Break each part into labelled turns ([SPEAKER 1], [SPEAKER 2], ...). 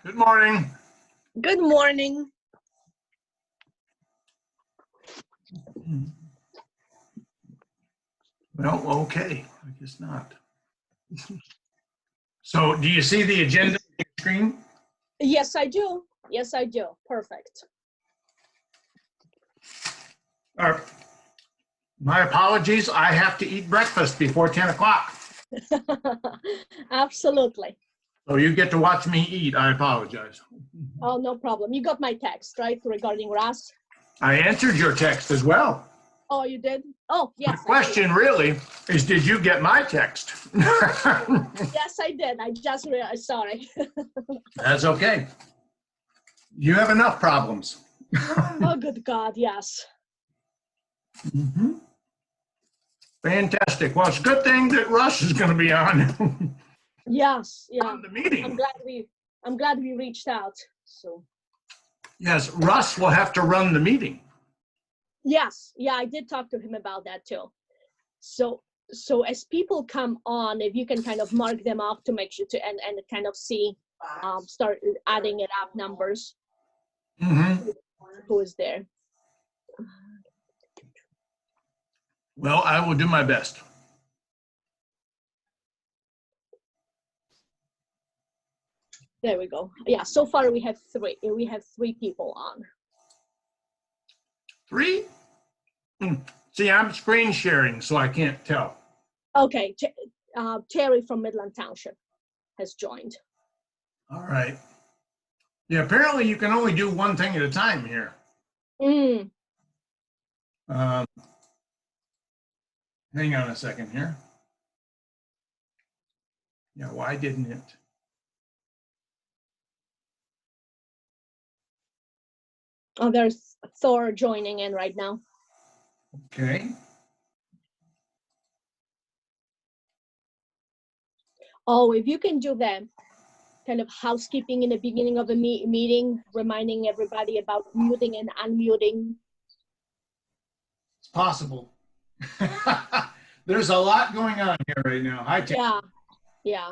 [SPEAKER 1] Good morning.
[SPEAKER 2] Good morning.
[SPEAKER 1] Well, okay, I guess not. So do you see the agenda on your screen?
[SPEAKER 2] Yes, I do. Yes, I do. Perfect.
[SPEAKER 1] My apologies, I have to eat breakfast before 10 o'clock.
[SPEAKER 2] Absolutely.
[SPEAKER 1] So you get to watch me eat, I apologize.
[SPEAKER 2] Oh, no problem. You got my text, right, regarding Russ?
[SPEAKER 1] I answered your text as well.
[SPEAKER 2] Oh, you did? Oh, yes.
[SPEAKER 1] The question really is, did you get my text?
[SPEAKER 2] Yes, I did. I just realized, sorry.
[SPEAKER 1] That's okay. You have enough problems.
[SPEAKER 2] Oh, good God, yes.
[SPEAKER 1] Mm-hmm. Fantastic. Well, it's a good thing that Russ is going to be on.
[SPEAKER 2] Yes, yeah.
[SPEAKER 1] The meeting.
[SPEAKER 2] I'm glad we reached out. So.
[SPEAKER 1] Yes, Russ will have to run the meeting.
[SPEAKER 2] Yes, yeah, I did talk to him about that too. So as people come on, if you can kind of mark them off to make sure to and kind of see, start adding it up numbers.
[SPEAKER 1] Mm-hmm.
[SPEAKER 2] Who is there?
[SPEAKER 1] Well, I will do my best.
[SPEAKER 2] There we go. Yeah, so far we have three people on.
[SPEAKER 1] Three? See, I'm screen sharing, so I can't tell.
[SPEAKER 2] Okay, Terry from Midland Township has joined.
[SPEAKER 1] All right. Yeah, apparently you can only do one thing at a time here.
[SPEAKER 2] Mm.
[SPEAKER 1] Hang on a second here. Yeah, why didn't it?
[SPEAKER 2] Oh, there's Thor joining in right now.
[SPEAKER 1] Okay.
[SPEAKER 2] Oh, if you can do that kind of housekeeping in the beginning of a meeting, reminding everybody about muting and unmuting.
[SPEAKER 1] It's possible. There's a lot going on here right now. Hi, Tim.
[SPEAKER 2] Yeah, yeah.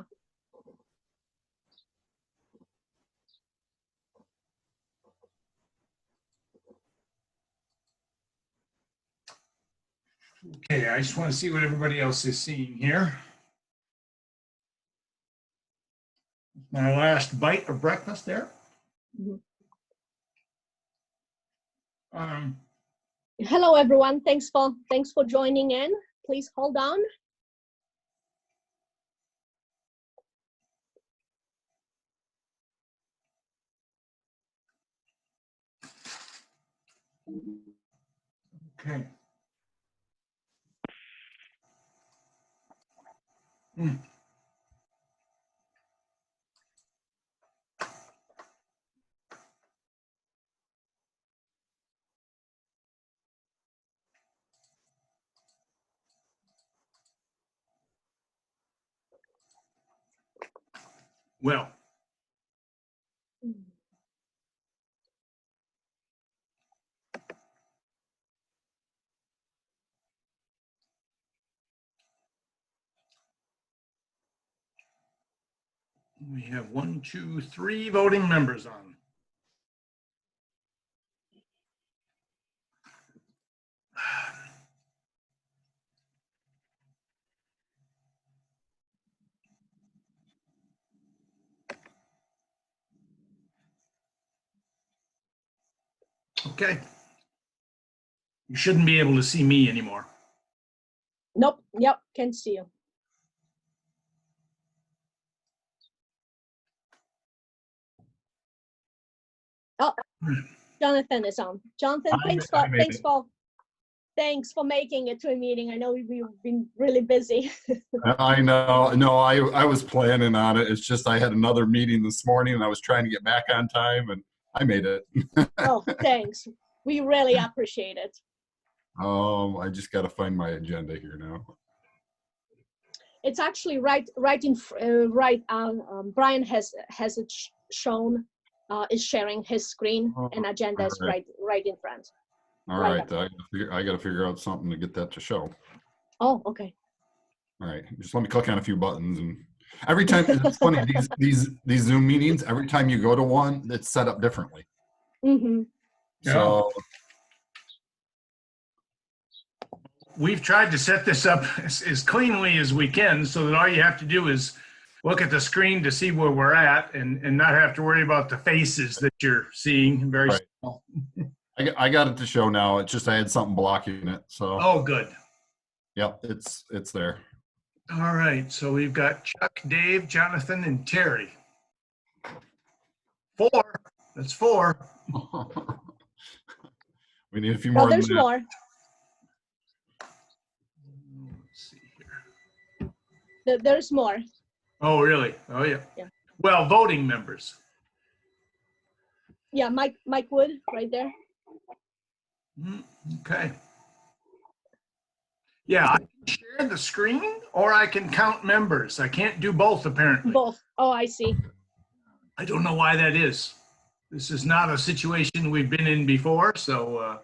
[SPEAKER 1] Okay, I just want to see what everybody else is seeing here. My last bite of breakfast there.
[SPEAKER 2] Mm-hmm.
[SPEAKER 1] Um,
[SPEAKER 2] Hello, everyone. Thanks for joining in. Please hold on.
[SPEAKER 1] okay. Well, we have 1, 2, 3 voting members on. Okay. You shouldn't be able to see me anymore.
[SPEAKER 2] Nope. Yep. Can't see you. Oh, Jonathan is on. Jonathan, thanks for making it to a meeting. I know we've been really busy.
[SPEAKER 3] I know. No, I was planning on it. It's just I had another meeting this morning and I was trying to get back on time and I made it.
[SPEAKER 2] Oh, thanks. We really appreciate it.
[SPEAKER 3] I just got to find my agenda here now.
[SPEAKER 2] It's actually right. Brian has it shown. Is sharing his screen and agenda is right in front.
[SPEAKER 3] All right. I got to figure out something to get that to show.
[SPEAKER 2] Oh, okay.
[SPEAKER 3] All right. Just let me click on a few buttons and Every time, it's funny, these Zoom meetings, every time you go to one, it's set up differently.
[SPEAKER 2] Mm-hmm.
[SPEAKER 3] So,
[SPEAKER 1] We've tried to set this up as cleanly as we can so that all you have to do is look at the screen to see where we're at and not have to worry about the faces that you're seeing very
[SPEAKER 3] Right.
[SPEAKER 1] small.
[SPEAKER 3] I got it to show now. It's just I had something blocking it. So,
[SPEAKER 1] Oh, good.
[SPEAKER 3] yep, it's there.
[SPEAKER 1] All right. So we've got Chuck, Dave, Jonathan, and Terry. 4. That's 4.
[SPEAKER 3] We need a few
[SPEAKER 2] Well,
[SPEAKER 3] more than
[SPEAKER 2] there's
[SPEAKER 3] that.
[SPEAKER 2] more.
[SPEAKER 1] Let's see here.
[SPEAKER 2] There's more.
[SPEAKER 1] Oh, really? Oh, yeah.
[SPEAKER 2] Yeah.
[SPEAKER 1] Well, voting members.
[SPEAKER 2] Yeah, Mike Wood right there.
[SPEAKER 1] Okay. Yeah, I can share the screen or I can count members. I can't do both, apparently.
[SPEAKER 2] Both. Oh, I see.
[SPEAKER 1] I don't know why that is. This is not a situation we've been in before, so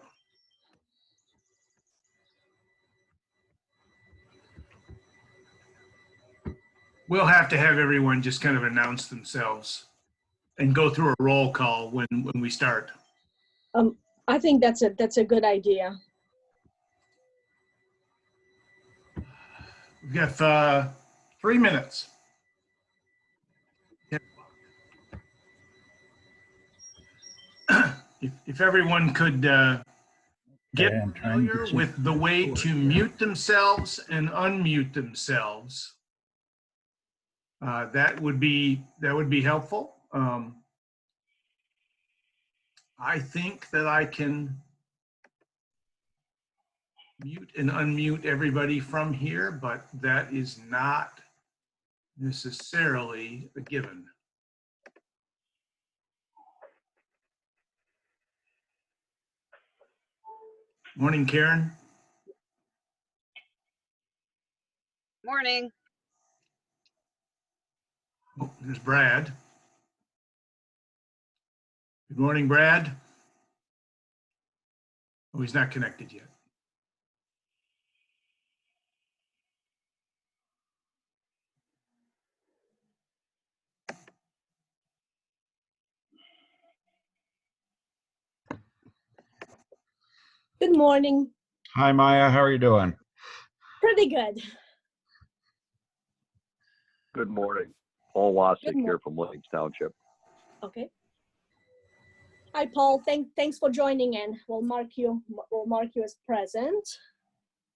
[SPEAKER 1] we'll have to have everyone just kind of announce themselves and go through a roll call when we start.
[SPEAKER 2] I think that's a good idea.
[SPEAKER 1] We've got 3 minutes. If everyone could get familiar with the way to mute themselves and unmute themselves, that would be helpful. I think that I can mute and unmute everybody from here, but that is not necessarily a given. Morning, Karen.
[SPEAKER 4] Morning.
[SPEAKER 1] Oh, there's Brad. Good morning, Brad. Oh, he's not connected yet.
[SPEAKER 2] Good morning.
[SPEAKER 5] Hi, Maya. How are you doing?
[SPEAKER 2] Pretty good.
[SPEAKER 6] Good morning. Paul
[SPEAKER 2] Good
[SPEAKER 6] Wasik here from Williams Township.
[SPEAKER 2] Okay. Hi, Paul. Thanks for joining in. We'll mark you as present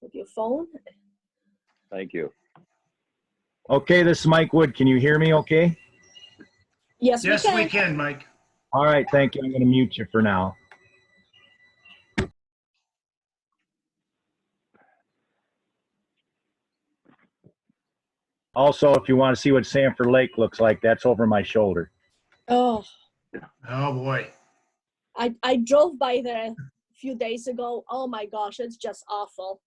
[SPEAKER 2] with your phone.
[SPEAKER 6] Thank you.
[SPEAKER 5] Okay, this is Mike Wood. Can you hear me okay?
[SPEAKER 2] Yes,
[SPEAKER 1] Yes,
[SPEAKER 2] we
[SPEAKER 1] we
[SPEAKER 2] can.
[SPEAKER 1] can, Mike.
[SPEAKER 5] All right, thank you. I'm going to mute you for now. Also, if you want to see what Sanford Lake looks like, that's over my shoulder.
[SPEAKER 2] Oh,
[SPEAKER 1] Oh, boy.
[SPEAKER 2] I drove by there a few days ago. Oh my gosh, it's just awful.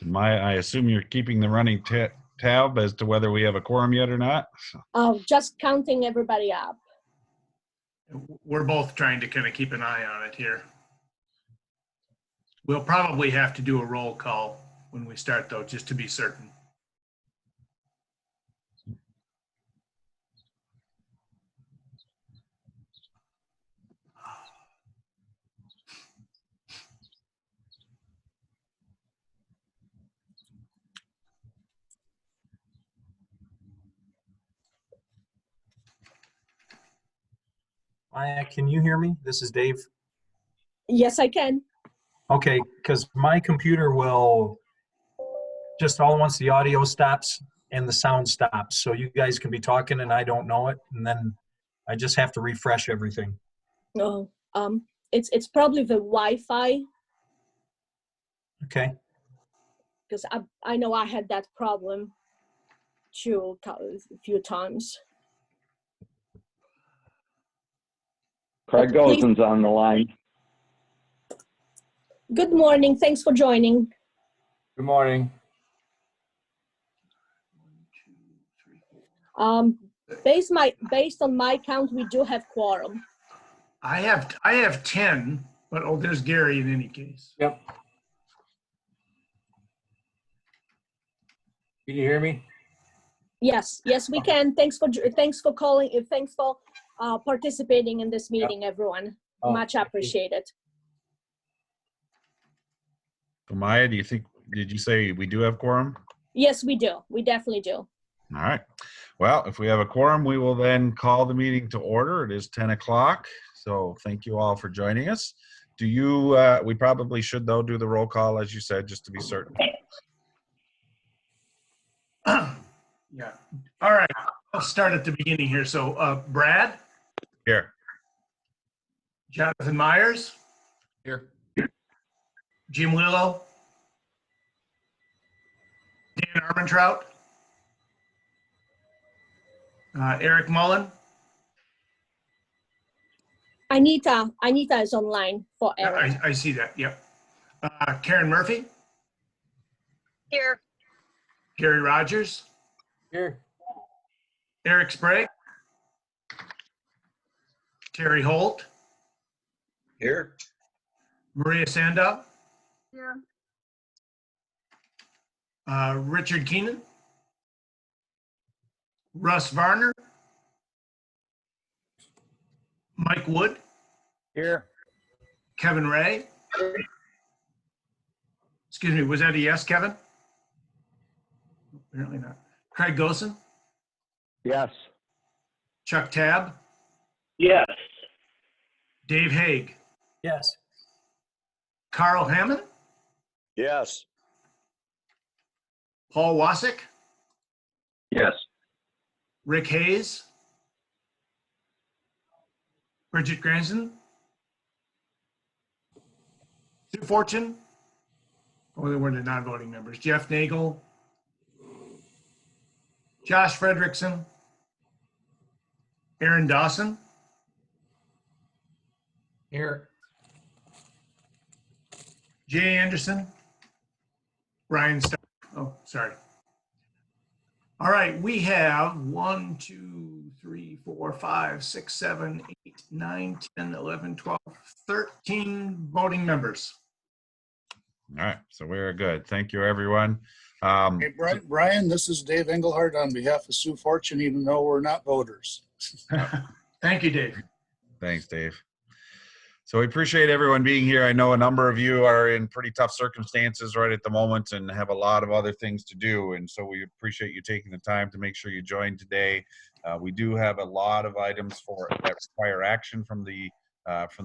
[SPEAKER 5] Maya, I assume you're keeping the running tab as to whether we have a quorum yet or not.
[SPEAKER 2] Just counting everybody up.
[SPEAKER 1] We're both trying to kind of keep an eye on it here. We'll probably have to do a roll call when we start, though, just to be certain.
[SPEAKER 7] Maya, can you hear me? This is Dave.
[SPEAKER 2] Yes, I can.
[SPEAKER 7] Okay, because my computer will just all at once the audio stops and the sound stops. So you guys can be talking and I don't know it. And then I just have to refresh everything.
[SPEAKER 2] Oh, it's probably the Wi-Fi,
[SPEAKER 7] Okay.
[SPEAKER 2] because I know I had that problem too a few times.
[SPEAKER 6] Craig
[SPEAKER 2] But please-
[SPEAKER 6] Gosen's on the line.
[SPEAKER 2] Good morning. Thanks for joining.
[SPEAKER 8] Good morning.
[SPEAKER 2] Based on my count, we do have quorum.
[SPEAKER 1] I have 10, but oh, there's Gary in any case.
[SPEAKER 8] Yep. Can you hear me?
[SPEAKER 2] Yes, we can. Thanks for calling. Thanks for participating in this meeting, everyone.
[SPEAKER 8] Oh,
[SPEAKER 2] Much
[SPEAKER 8] thank you.
[SPEAKER 2] appreciated.
[SPEAKER 5] So Maya, did you say we do have quorum?
[SPEAKER 2] Yes, we do. We definitely do.
[SPEAKER 5] All right. Well, if we have a quorum, we will then call the meeting to order. It is 10 o'clock. So thank you all for joining us. We probably should, though, do the roll call, as you said, just to be certain.
[SPEAKER 1] Yeah. All right. I'll start at the beginning here. So Brad,
[SPEAKER 5] Here.
[SPEAKER 1] Jonathan Myers,
[SPEAKER 3] Here.
[SPEAKER 1] Jim Willow, Dan Armentrout, Eric Mullen.
[SPEAKER 2] Anita is online for
[SPEAKER 1] Yeah,
[SPEAKER 2] Eric.
[SPEAKER 1] I see that. Yep. Karen Murphy,
[SPEAKER 4] Here.
[SPEAKER 1] Gary Rogers,
[SPEAKER 8] Here.
[SPEAKER 1] Eric Sprague, Terry Holt,
[SPEAKER 6] Here.
[SPEAKER 1] Maria Sandow,
[SPEAKER 4] Here.
[SPEAKER 1] Richard Keenan, Russ Varner, Mike Wood,
[SPEAKER 6] Here.
[SPEAKER 1] Kevin Ray. Excuse me, was that a yes, Kevin? Apparently not. Craig Gosen,
[SPEAKER 6] Yes.
[SPEAKER 1] Chuck Tabb,
[SPEAKER 6] Yes.
[SPEAKER 1] Dave Haig,
[SPEAKER 7] Yes.
[SPEAKER 1] Carl Hammond,
[SPEAKER 6] Yes.
[SPEAKER 1] Paul Wasik,
[SPEAKER 6] Yes.
[SPEAKER 1] Rick Hayes, Bridget Granson, Sue Fortune, oh, they weren't the non-voting members, Jeff Nagel, Josh Fredrickson, Aaron Dawson,
[SPEAKER 8] Here.
[SPEAKER 1] Jay Anderson, Ryan Stark. Oh, sorry. All right, we have 1, 2, 3, 4, 5, 6, 7, 8, 9, 10, 11, 12, 13 voting members.
[SPEAKER 5] All right. So we're good. Thank you, everyone.
[SPEAKER 9] Hey, Brian, this is Dave Engelhardt on behalf of Sioux Fortune, even though we're not voters.
[SPEAKER 1] Thank you, Dave.
[SPEAKER 5] Thanks, Dave. So we appreciate everyone being here. I know a number of you are in pretty tough circumstances right at the moment and have a lot of other things to do. And so we appreciate you taking the time to make sure you join today. We do have a lot of items that require action from the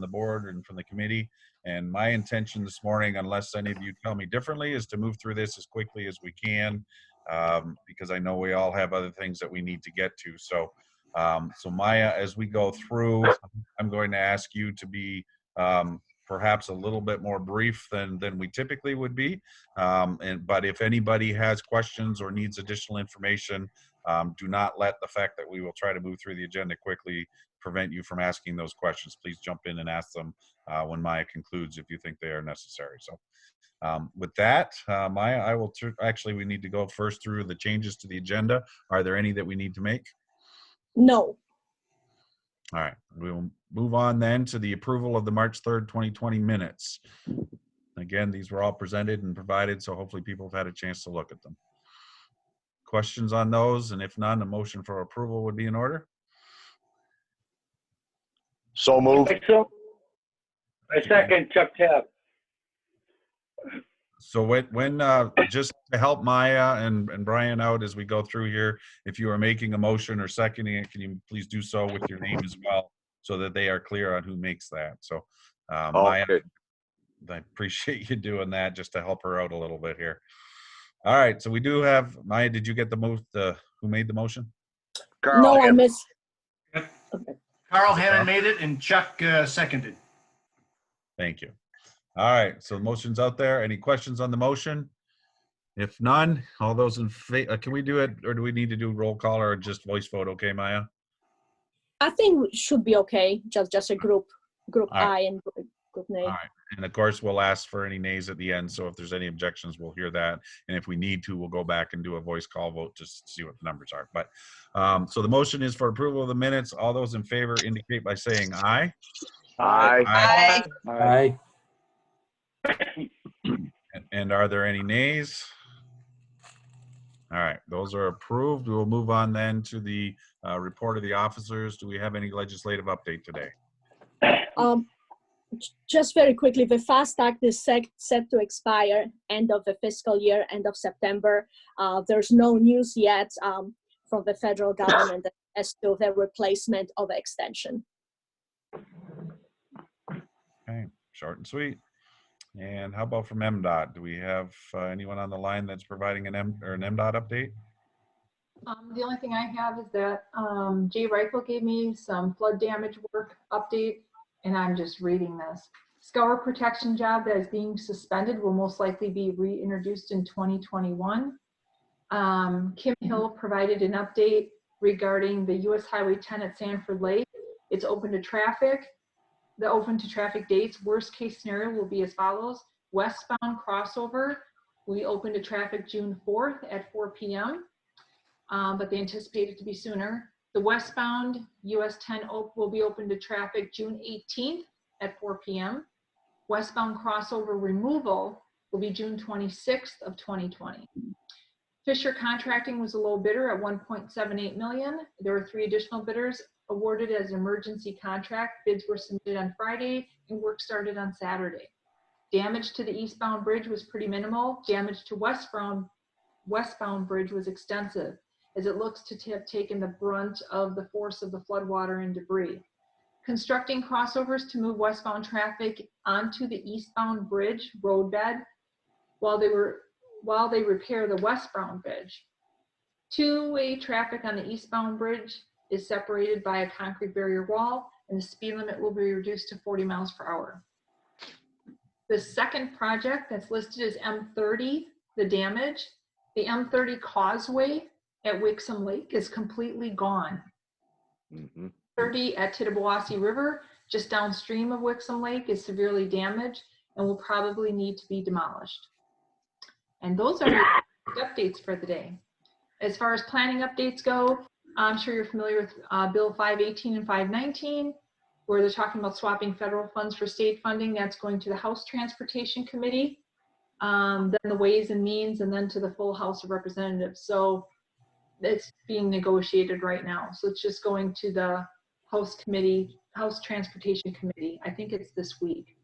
[SPEAKER 5] board and from the committee. And my intention this morning, unless any of you tell me differently, is to move through this as quickly as we can, because I know we all have other things that we need to get to. So Maya, as we go through, I'm going to ask you to be perhaps a little bit more brief than we typically would be. But if anybody has questions or needs additional information, do not let the fact that we will try to move through the agenda quickly prevent you from asking those questions. Please jump in and ask them when Maya concludes if you think they are necessary. So with that, Maya, I will actually, we need to go first through the changes to the agenda. Are there any that we need to make?
[SPEAKER 2] No.
[SPEAKER 5] All right, we will move on then to the approval of the March 3rd, 2020 minutes. Again, these were all presented and provided, so hopefully people have had a chance to look at them. Questions on those? And if none, a motion for approval would be in order.
[SPEAKER 6] So moved.
[SPEAKER 10] I second Chuck Tabb.
[SPEAKER 5] So when just to help Maya and Brian out as we go through here, if you are making a motion or seconding it, can you please do so with your name as well, so that they are clear on who makes that. So Maya, I appreciate you doing that just to help her out a little bit here. All right, so we do have, Maya, did you get the move, who made the motion?
[SPEAKER 6] Carl.
[SPEAKER 2] No, I missed.
[SPEAKER 1] Carl Hammond made it and Chuck seconded.
[SPEAKER 5] Thank you. All right, so the motion's out there. Any questions on the motion? If none, all those in favor, can we do it, or do we need to do roll call or just voice vote? Okay, Maya?
[SPEAKER 2] I think it should be okay. Just a group
[SPEAKER 5] All right.
[SPEAKER 2] I and good night.
[SPEAKER 5] All right. And of course, we'll ask for any nays at the end. So if there's any objections, we'll hear that. And if we need to, we'll go back and do a voice call vote just to see what the numbers are. But so the motion is for approval of the minutes. All those in favor indicate by saying aye.
[SPEAKER 6] Aye.
[SPEAKER 8] Aye.
[SPEAKER 5] And are there any nays? All right, those are approved. We will move on then to the report of the officers. Do we have any legislative update today?
[SPEAKER 2] Just very quickly, the FAST Act is set to expire end of the fiscal year, end of September. There's no news yet from the federal government as to the replacement of the extension.
[SPEAKER 5] Okay, short and sweet. And how about from Mdot? Do we have anyone on the line that's providing an Mdot update?
[SPEAKER 11] The only thing I have is that Jay Rifle gave me some flood damage work update, and I'm just reading this. Scour protection job that is being suspended will most likely be reintroduced in 2021. Kim Hill provided an update regarding the US Highway 10 at Sanford Lake. It's open to traffic. The open to traffic dates, worst case scenario will be as follows. Westbound crossover will be open to traffic June 4th at 4 p.m. But they anticipate it to be sooner. The westbound US 10 will be open to traffic June 18th at 4 p.m. Westbound crossover removal will be June 26th of 2020. Fisher Contracting was a low bidder at $1.78 million. There were 3 additional bidders awarded as emergency contract. Bids were submitted on Friday and work started on Saturday. Damage to the eastbound bridge was pretty minimal. Damage to westbound bridge was extensive, as it looks to have taken the brunt of the force of the floodwater and debris. Constructing crossovers to move westbound traffic onto the eastbound bridge roadbed while they repair the westbound bridge. Two-way traffic on the eastbound bridge is separated by a concrete barrier wall, and the speed limit will be reduced to 40 miles per hour. The second project that's listed as M30, the damage, the M30 Causeway at Wixom Lake is completely gone. 30 at Tittabawassee River, just downstream of Wixom Lake, is severely damaged and will probably need to be demolished. And those are the updates for the day. As far as planning updates go, I'm sure you're familiar with Bill 518 and 519, where they're talking about swapping federal funds for state funding. That's going to the House Transportation Committee, then the Ways and Means, and then to the full House of Representatives. So it's being negotiated right now. So it's just going to the House Transportation Committee. I think it's this week.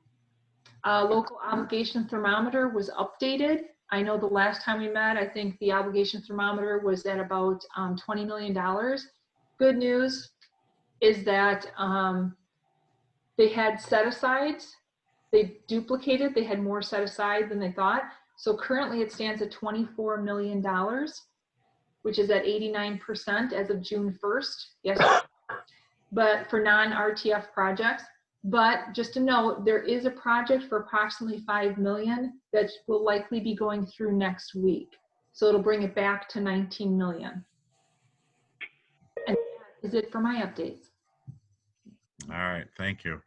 [SPEAKER 11] Local obligation thermometer was updated. I know the last time we met, I think the obligation thermometer was at about $20 million. Good news is that they had set-asides. They duplicated. They had more set aside than they thought. So currently it stands at $24 million, which is at 89% as of June 1st. Yes, but for non-RTF projects. But just to note, there is a project for approximately $5 million that will likely be going through next week. So it'll bring it back to 19 million. And that is it for my updates.
[SPEAKER 5] All right, thank you.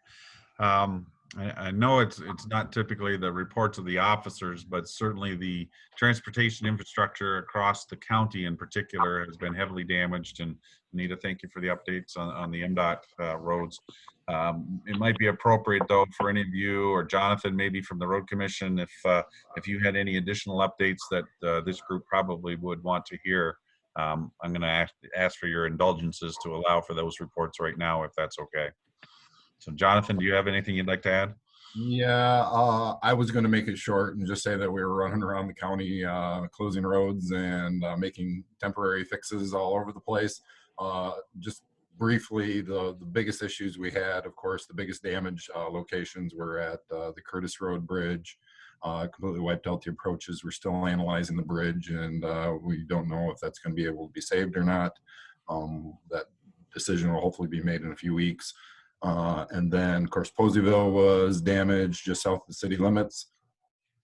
[SPEAKER 5] I know it's not typically the reports of the officers, but certainly the transportation infrastructure across the county in particular has been heavily damaged. And Anita, thank you for the updates on the Mdot roads. It might be appropriate though for any of you, or Jonathan maybe from the Road Commission, if you had any additional updates that this group probably would want to hear. I'm going to ask for your indulgences to allow for those reports right now, if that's okay. So Jonathan, do you have anything you'd like to add?
[SPEAKER 3] Yeah, I was going to make it short and just say that we were running around the county closing roads and making temporary fixes all over the place. Just briefly, the biggest issues we had, of course, the biggest damage locations were at the Curtis Road Bridge. Completely wiped out the approaches. We're still analyzing the bridge, and we don't know if that's going to be able to be saved or not. That decision will hopefully be made in a few weeks. And then, of course, Poseyville was damaged just south of the city limits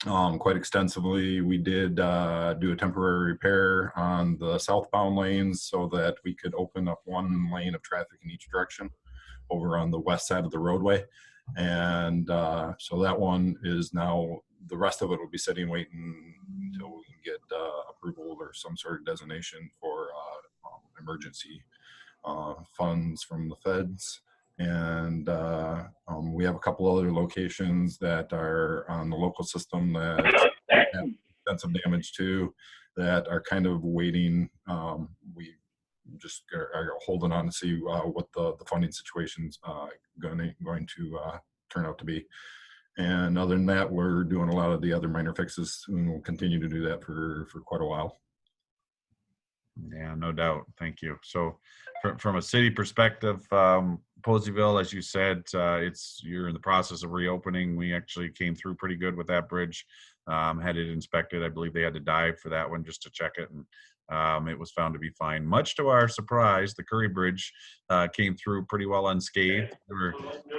[SPEAKER 3] quite extensively. We did do a temporary repair on the southbound lanes so that we could open up one lane of traffic in each direction over on the west side of the roadway. And so that one is now, the rest of it will be sitting waiting until we can get approval or some sort of designation for emergency funds from the feds. And we have a couple other locations that are on the local system that have extensive damage to, that are kind of waiting. We just are holding on to see what the funding situation's going to turn out to be. And other than that, we're doing a lot of the other minor fixes, and we'll continue to do that for quite a while.
[SPEAKER 5] Yeah, no doubt. Thank you. So from a city perspective, Poseyville, as you said, you're in the process of reopening. We actually came through pretty good with that bridge, had it inspected. I believe they had to dive for that one just to check it, and it was found to be fine. Much to our surprise, the Curry Bridge came through pretty well unscathed. We were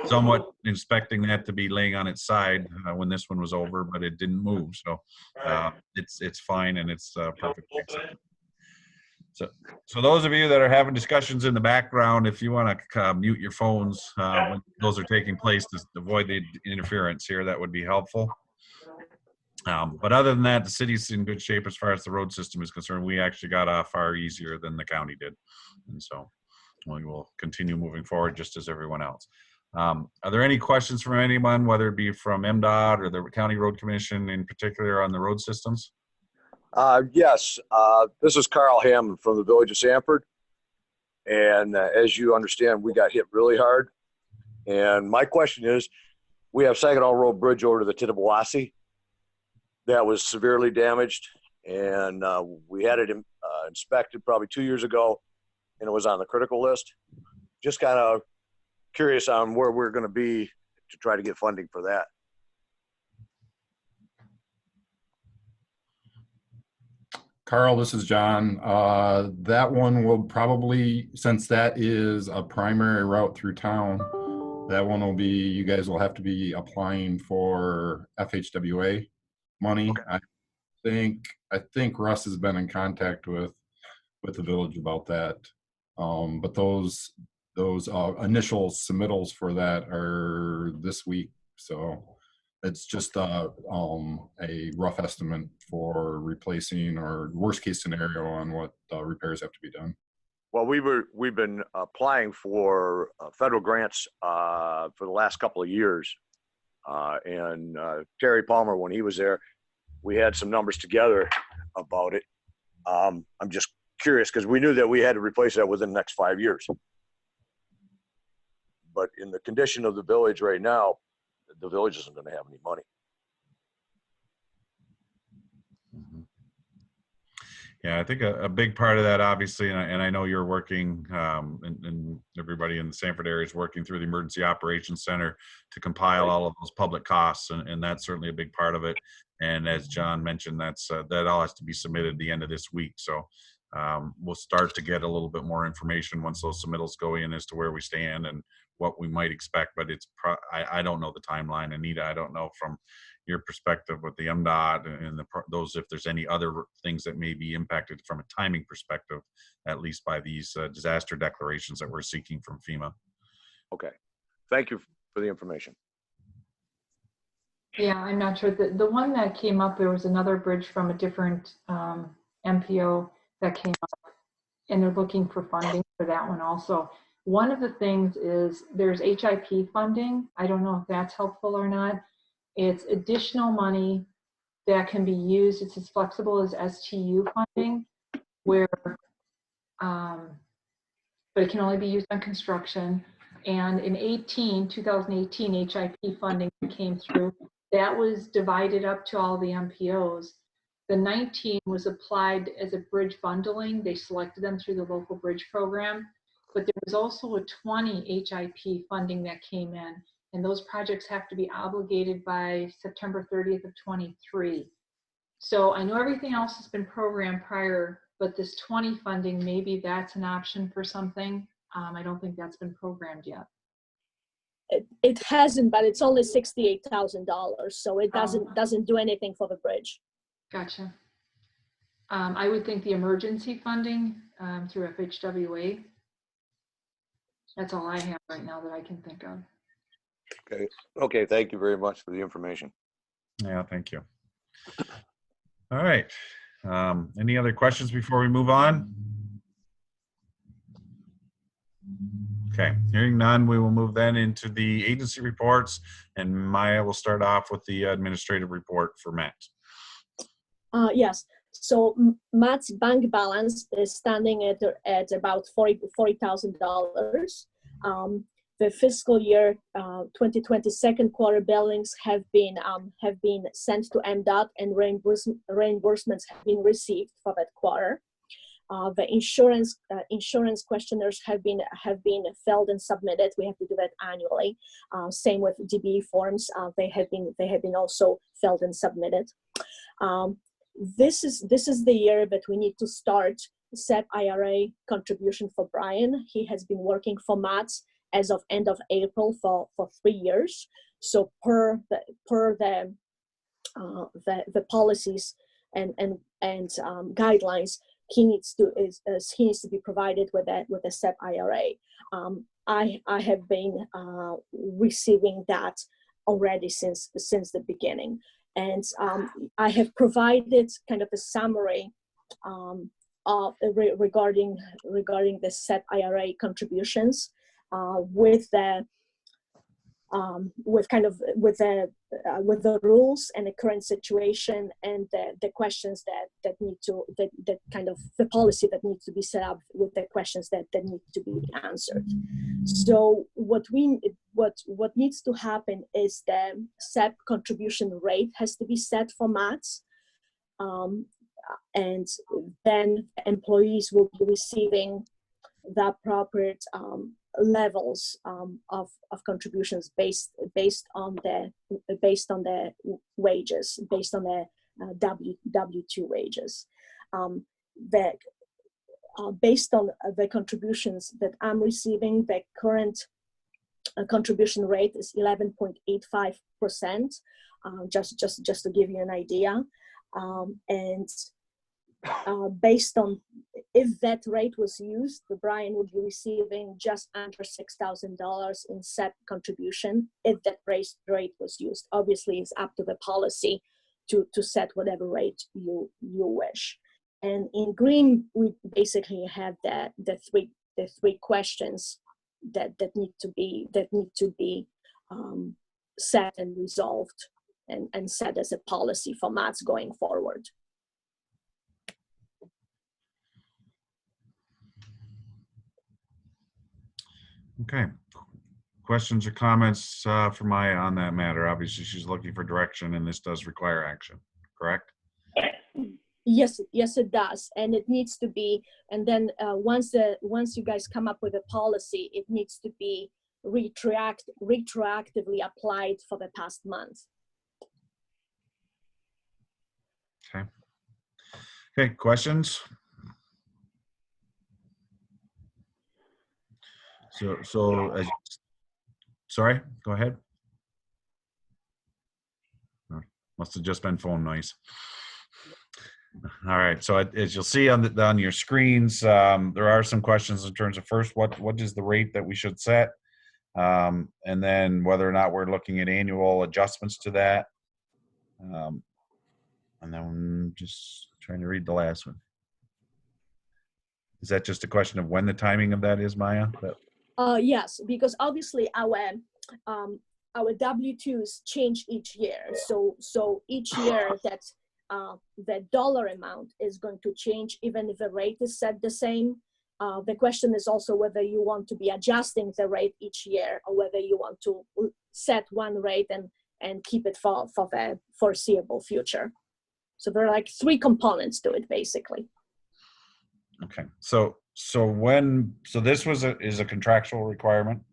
[SPEAKER 5] somewhat expecting that to be laying on its side when this one was over, but it didn't move. So it's fine, and it's perfectly acceptable. So those of you that are having discussions in the background, if you want to mute your phones when those are taking place to avoid the interference here, that would be helpful. But other than that, the city's in good shape as far as the road system is concerned. We actually got off far easier than the county did. And so we will continue moving forward just as everyone else. Are there any questions from anyone, whether it be from Mdot or the County Road Commission in particular on the road systems?
[SPEAKER 6] Yes, this is Carl Hammond from the Village of Sanford. And as you understand, we got hit really hard. And my question is, we have Saginaw Road Bridge over to the Tittabawassee that was severely damaged. And we had it inspected probably 2 years ago, and it was on the critical list. Just kind of curious on where we're going to be to try to get funding for that.
[SPEAKER 3] Carl, this is John. That one will probably, since that is a primary route through town, that one will be, you guys will have to be applying for FHWA money.
[SPEAKER 6] Okay.
[SPEAKER 3] I think Russ has been in contact with the village about that. But those initial submittals for that are this week. So it's just a rough estimate for replacing, or worst case scenario on what repairs have to be done.
[SPEAKER 6] Well, we've been applying for federal grants for the last couple of years, and Terry Palmer, when he was there, we had some numbers together about it. I'm just curious because we knew that we had to replace that within the next 5 years. But in the condition of the village right now, the village isn't going to have any money.
[SPEAKER 5] Yeah, I think a big part of that, obviously, and I know you're working, and everybody in the Sanford area is working through the Emergency Operations Center to compile all of those public costs, and that's certainly a big part of it. And as John mentioned, that all has to be submitted at the end of this week. So we'll start to get a little bit more information once those submittals go in as to where we stand and what we might expect. But I don't know the timeline. Anita, I don't know from your perspective with the Mdot and those, if there's any other things that may be impacted from a timing perspective, at least by these disaster declarations that we're seeking from FEMA.
[SPEAKER 6] Okay. Thank you for the information.
[SPEAKER 11] Yeah, I'm not sure. The one that came up, there was another bridge from a different MPO that came up, and they're looking for funding for that one also. One of the things is there's HIP funding. I don't know if that's helpful or not. It's additional money that can be used. It's as flexible as STU funding, where, but it can only be used on construction. And in 2018, HIP funding came through. That was divided up to all the MPOs. The 19 was applied as a bridge bundling. They selected them through the local bridge program. But there was also a 20 HIP funding that came in. And those projects have to be obligated by September 30th of 23. So I know everything else has been programmed prior, but this 20 funding, maybe that's an option for something. I don't think that's been programmed yet.
[SPEAKER 2] It hasn't, but it's only $68,000, so it doesn't do anything for the bridge.
[SPEAKER 11] Gotcha. I would think the emergency funding through FHWA. That's all I have right now that I can think of.
[SPEAKER 6] Okay, thank you very much for the information.
[SPEAKER 5] Yeah, thank you. All right. Any other questions before we move on? Okay, hearing none, we will move then into the agency reports, and Maya will start off with the administrative report for Matt.
[SPEAKER 2] Yes. So Matt's bank balance is standing at about $40,000. The fiscal year 2020 second quarter billings have been sent to Mdot, and reimbursements have been received for that quarter. The insurance questionnaires have been filled and submitted. We have to do that annually. Same with DBE forms. They have been also filled and submitted. This is the year that we need to start SEP IRA contribution for Brian. He has been working for Matt as of end of April for 3 years. So per the policies and guidelines, he needs to be provided with a SEP IRA. I have been receiving that already since the beginning, and I have provided kind of a summary regarding the SEP IRA contributions with the rules and the current situation and the questions that kind of the policy that needs to be set up with the questions that need to be answered. So what needs to happen is the SEP contribution rate has to be set for MATS, and then employees will be receiving the appropriate levels of contributions based on the wages, based on the W-2 wages. Based on the contributions that I'm receiving, the current contribution rate is 11.85%. Just to give you an idea, and based on if that rate was used, Brian would be receiving just under $6,000 in SEP contribution if that rate was used. Obviously, it's up to the policy to set whatever rate you wish. And in green, we basically have the three questions that need to be set and resolved and set as a policy for MATS going forward.
[SPEAKER 5] Okay. Questions or comments for Maya on that matter? Obviously, she's looking for direction, and this does require action, correct?
[SPEAKER 2] Yes, it does, and it needs to be. And then once you guys come up with a policy, it needs to be retroactively applied for the past month.
[SPEAKER 5] Okay. Okay. Questions? Sorry, go ahead. Must have just been phone noise. All right, so as you'll see on your screens, there are some questions in terms of first, what is the rate that we should set? And then whether or not we're looking at annual adjustments to that. And then I'm just trying to read the last one. Is that just a question of when the timing of that is, Maya?
[SPEAKER 2] Yes, because obviously our W-2s change each year. So each year that the dollar amount is going to change, even if the rate is set the same. The question is also whether you want to be adjusting the rate each year, or whether you want to set one rate and keep it for the foreseeable future. So there are like three components to it, basically.
[SPEAKER 5] Okay, so this is a contractual requirement.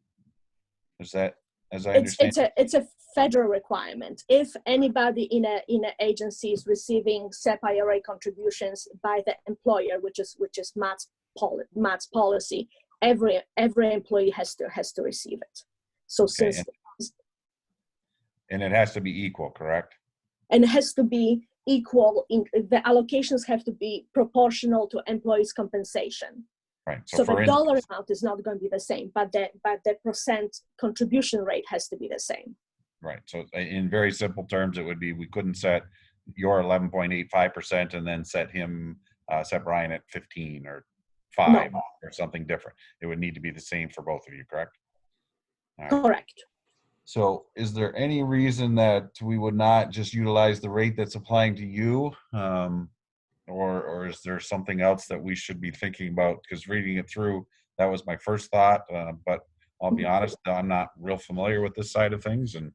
[SPEAKER 5] Is that, as I understand?
[SPEAKER 2] It's a federal requirement. If anybody in a agency is receiving SEP IRA contributions by the employer, which is Matt's policy, every employee has to receive it. So
[SPEAKER 5] okay. And it has to be equal, correct?
[SPEAKER 2] And it has to be equal. The allocations have to be proportional to employees' compensation.
[SPEAKER 5] Right.
[SPEAKER 2] So
[SPEAKER 5] for
[SPEAKER 2] the
[SPEAKER 5] instance,
[SPEAKER 2] dollar amount is not going to be the same, but the percent contribution rate has to be the same.
[SPEAKER 5] right. So in very simple terms, it would be, we couldn't set your 11.85% and then set Brian at 15 or 5 or something different. It would need to be the same for both of you, correct? All right.
[SPEAKER 2] Correct.
[SPEAKER 5] So is there any reason that we would not just utilize the rate that's applying to you? Or is there something else that we should be thinking about? Because reading it through, that was my first thought. But I'll be honest, I'm not real familiar with this side of things. And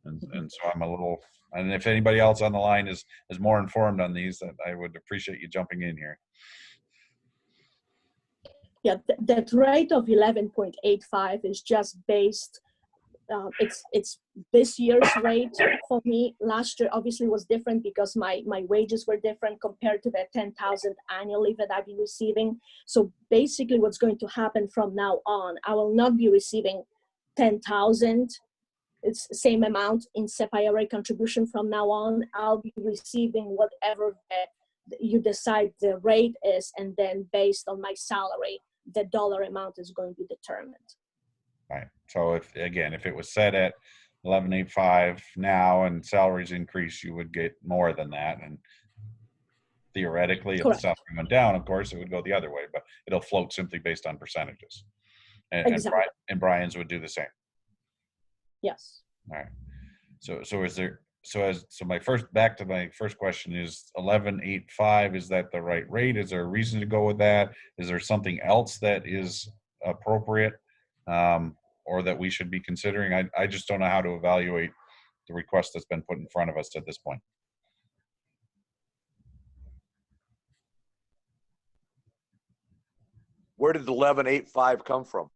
[SPEAKER 5] so I'm a little, and if anybody else on the line is more informed on these, that I would appreciate you jumping in here.
[SPEAKER 2] Yeah, that rate of 11.85 is just based, it's this year's rate for me. Last year obviously was different because my wages were different compared to the 10,000 annually that I've been receiving. So basically what's going to happen from now on, I will not be receiving 10,000. It's the same amount in SEP IRA contribution from now on. I'll be receiving whatever you decide the rate is, and then based on my salary, the dollar amount is going to be determined.
[SPEAKER 5] Right. So if it was set at 11.85 now and salaries increase, you would get more than that. And theoretically, if the salary went down, of course, it would go the other way, but it'll float simply based on percentages.
[SPEAKER 2] Exactly.
[SPEAKER 5] And Brian's would do the same.
[SPEAKER 2] Yes.
[SPEAKER 5] All right. So back to my first question is 11.85. Is that the right rate? Is there a reason to go with that? Is there something else that is appropriate, or that we should be considering? I just don't know how to evaluate the request that's been put in front of us at this point.
[SPEAKER 6] Where did the 11.85 come from?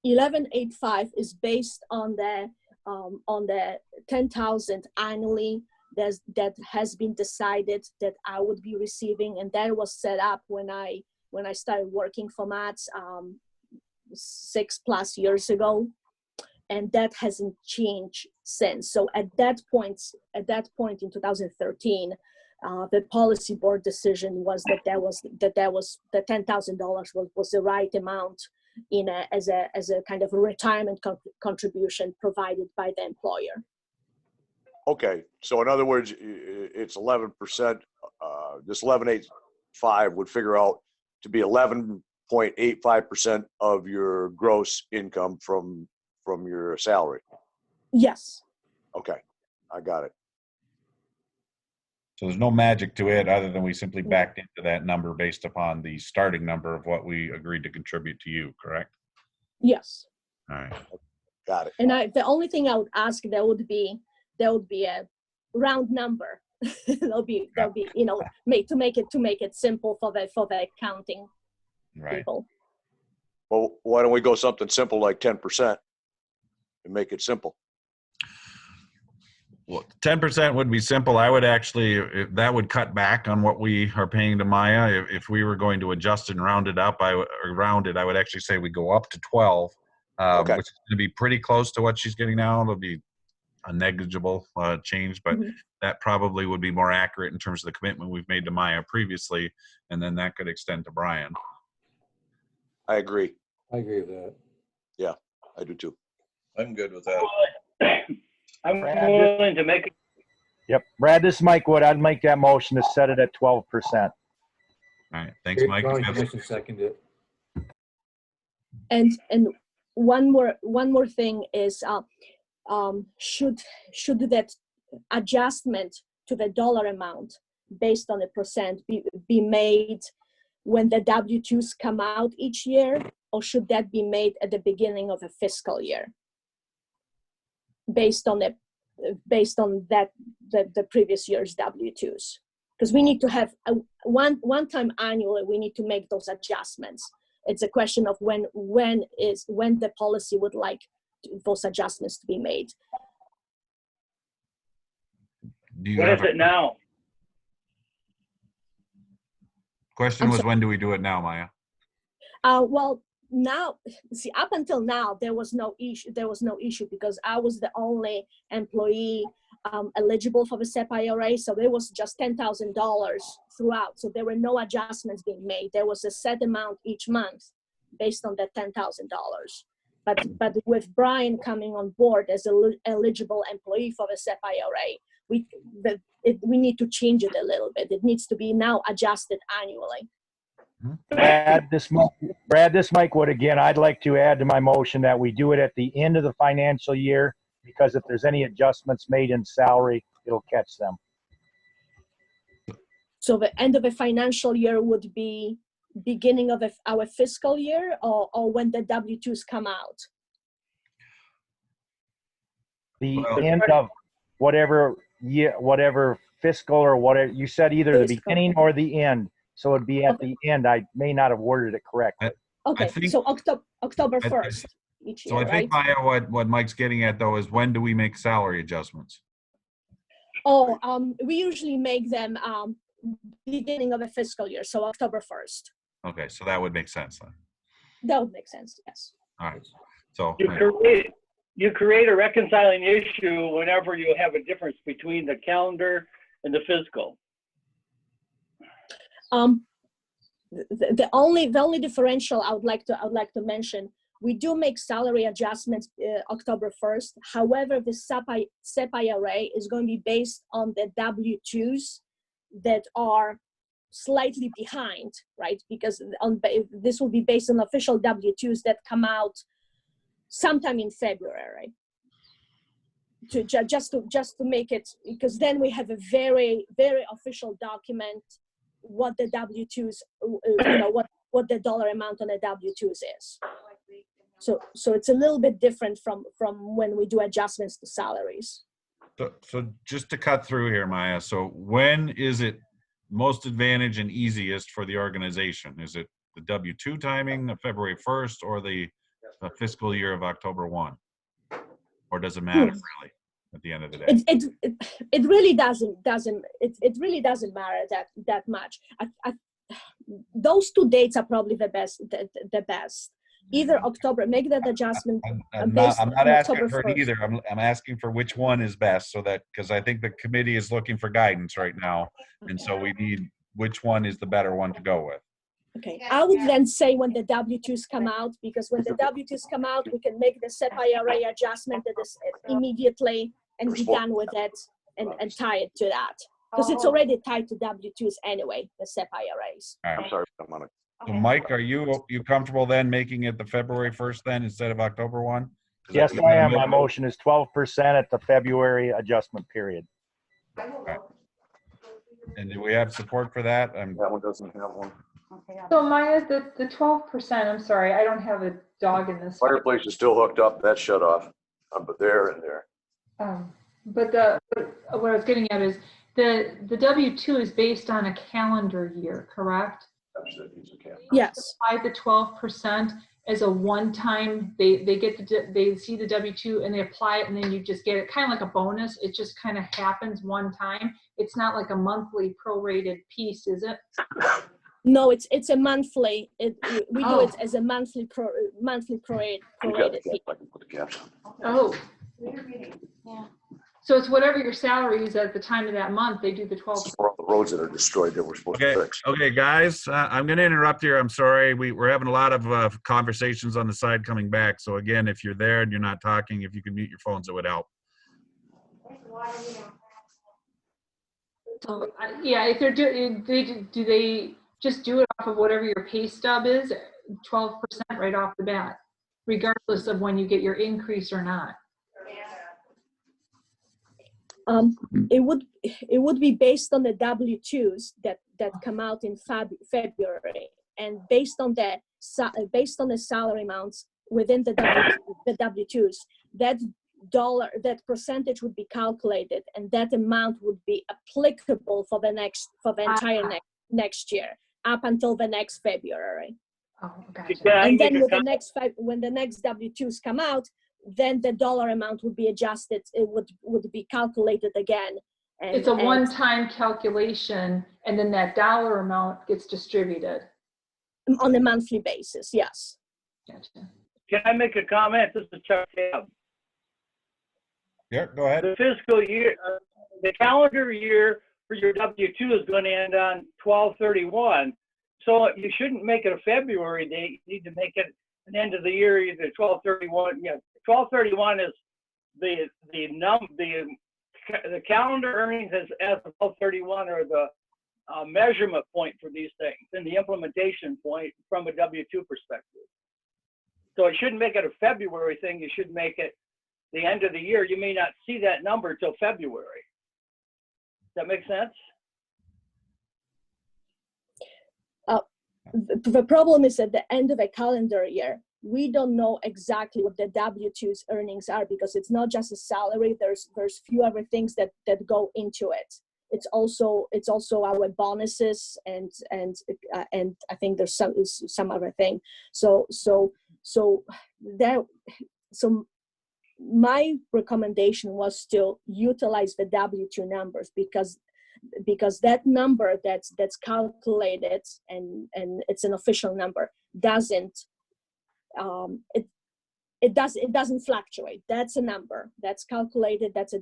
[SPEAKER 2] 11.85 is based on the 10,000 annually that has been decided that I would be receiving, and that was set up when I started working for MATS 6+ years ago, and that hasn't changed since. So at that point in 2013, the policy board decision was that the $10,000 was the right amount as a kind of a retirement contribution provided by the employer.
[SPEAKER 6] Okay, so in other words, it's 11%. This 11.85 would figure out to be 11.85% of your gross income from your salary.
[SPEAKER 2] Yes.
[SPEAKER 6] Okay, I got it.
[SPEAKER 5] So there's no magic to it other than we simply backed into that number based upon the starting number of what we agreed to contribute to you, correct?
[SPEAKER 2] Yes.
[SPEAKER 5] All right.
[SPEAKER 6] Got it.
[SPEAKER 2] And the only thing I would ask, there would be a round number. there'll be made to make it simple for the accounting people.
[SPEAKER 6] Well, why don't we go something simple like 10% and make it simple?
[SPEAKER 5] Well, 10% would be simple. I would actually, that would cut back on what we are paying to Maya. If we were going to adjust and round it up, I would actually say we go up to 12, which is going to be pretty close to what she's getting now. It'll be a negligible change, but that probably would be more accurate in terms of the commitment we've made to Maya previously, and then that could extend to Brian.
[SPEAKER 6] I agree.
[SPEAKER 8] I agree with that.
[SPEAKER 6] Yeah, I do too.
[SPEAKER 5] I'm good with that.
[SPEAKER 10] I'm willing to make it.
[SPEAKER 12] Yep. Brad, this is Mike Wood. I'd make that motion to set it at 12%.
[SPEAKER 5] All right. Thanks, Mike.
[SPEAKER 8] Second it.
[SPEAKER 2] And one more thing is, should that adjustment to the dollar amount based on a percent be made when the W-2s come out each year, or should that be made at the beginning of a fiscal year based on the previous year's W-2s? Because we need to have one time annually, we need to make those adjustments. It's a question of when the policy would like those adjustments to be made.
[SPEAKER 10] What is it now?
[SPEAKER 5] Question was, when do we do it now, Maya?
[SPEAKER 2] Well, now, see, up until now, there was no issue because I was the only employee eligible for the SEP IRA. So there was just $10,000 throughout. So there were no adjustments being made. There was a set amount each month based on that $10,000. But with Brian coming on board as an eligible employee for the SEP IRA, we need to change it a little bit. It needs to be now adjusted annually.
[SPEAKER 12] Brad, this Mike Wood again. I'd like to add to my motion that we do it at the end of the financial year, because if there's any adjustments made in salary, it'll catch them.
[SPEAKER 2] So the end of the financial year would be beginning of our fiscal year, or when the W-2s come out?
[SPEAKER 12] The end of whatever year, whatever fiscal or whatever. You said either the beginning or the end. So it'd be at the end. I may not have worded it correctly.
[SPEAKER 2] Okay, so October 1st each year,
[SPEAKER 5] So I think,
[SPEAKER 2] right?
[SPEAKER 5] Maya, what Mike's getting at though is when do we make salary adjustments?
[SPEAKER 2] Oh, we usually make them beginning of a fiscal year, so October 1st.
[SPEAKER 5] Okay, so that would make sense then.
[SPEAKER 2] That would make sense, yes.
[SPEAKER 5] All right. So
[SPEAKER 10] You create a reconciling issue whenever you have a difference between the calendar and the fiscal.
[SPEAKER 2] The only differential I would like to mention, we do make salary adjustments October 1st. However, the SEP IRA is going to be based on the W-2s that are slightly behind, right? Because this will be based on official W-2s that come out sometime in February. Just to make it, because then we have a very, very official document what the W-2s, what the dollar amount on the W-2s is. So it's a little bit different from when we do adjustments to salaries.
[SPEAKER 5] So just to cut through here, Maya, so when is it most advantage and easiest for the organization? Is it the W-2 timing of February 1st or the fiscal year of October 1? Or does it matter really at the end of the day?
[SPEAKER 2] It really doesn't it really doesn't matter that much. Those two dates are probably the best. Either October, make that adjustment.
[SPEAKER 5] I'm not asking for either. I'm asking for which one is best, so that, because I think the committee is looking for guidance right now, and so we need which one is the better one to go with.
[SPEAKER 2] Okay, I would then say when the W-2s come out, because when the W-2s come out, we can make the SEP IRA adjustment that is immediately and be done with it and tie it to that. Because it's already tied to W-2s anyway, the SEP IRAs.
[SPEAKER 5] All right.
[SPEAKER 6] I'm sorry, I'm on it.
[SPEAKER 5] So Mike, are you comfortable then making it the February 1st then instead of October 1?
[SPEAKER 12] Yes, I am. My motion is 12% at the February adjustment period.
[SPEAKER 5] Okay. And do we have support for that?
[SPEAKER 6] That one doesn't have one.
[SPEAKER 11] So Maya, the 12%, I'm sorry, I don't have a dog in this.
[SPEAKER 6] Fireplace is still hooked up. That's shut off. But there and there.
[SPEAKER 11] But what I was getting at is the W-2 is based on a calendar year, correct?
[SPEAKER 2] Yes.
[SPEAKER 11] Apply the 12% as a one-time. They see the W-2 and they apply it, and then you just get it kind of like a bonus. It just kind of happens one time. It's not like a monthly prorated piece, is it?
[SPEAKER 2] No, it's a monthly. We do it as a monthly prorated fee.
[SPEAKER 11] Oh. Yeah. So it's whatever your salary is at the time of that month, they do the 12%.
[SPEAKER 6] For all the roads that are destroyed that we're supposed to fix.
[SPEAKER 5] Okay, guys, I'm going to interrupt here. I'm sorry. We're having a lot of conversations on the side coming back. So again, if you're there and you're not talking, if you can mute your phones, it would help.
[SPEAKER 11] Yeah, if they're do they just do it off of whatever your pay stub is, 12% right off the bat, regardless of when you get your increase or not?
[SPEAKER 2] It would be based on the W-2s that come out in February, and based on the salary amounts within the W-2s, that percentage would be calculated, and that amount would be applicable for the entire next year up until the next February.
[SPEAKER 11] Oh, gotcha.
[SPEAKER 2] And then when the next W-2s come out, then the dollar amount would be adjusted. It would be calculated again.
[SPEAKER 11] It's a one-time calculation, and then that dollar amount gets distributed
[SPEAKER 2] on a monthly basis. Yes.
[SPEAKER 11] Gotcha.
[SPEAKER 10] Can I make a comment? This is Chuck Tabb.
[SPEAKER 5] Yeah, go ahead.
[SPEAKER 10] The fiscal year, the calendar year for your W-2 is going to end on 12/31. So you shouldn't make it a February date. You need to make it an end of the year, either 12/31. Yeah, 12/31 is the calendar earnings as of 12/31 are the measurement point for these things and the implementation point from a W-2 perspective. So it shouldn't make it a February thing. You should make it the end of the year. You may not see that number till February. Does that make sense?
[SPEAKER 2] The problem is at the end of a calendar year, we don't know exactly what the W-2's earnings are because it's not just a salary. There's few other things that go into it. It's also our bonuses and I think there's some other thing. So my recommendation was to utilize the W-2 numbers because that number that's calculated and it's an official number doesn't it doesn't fluctuate. That's a number that's calculated. That's a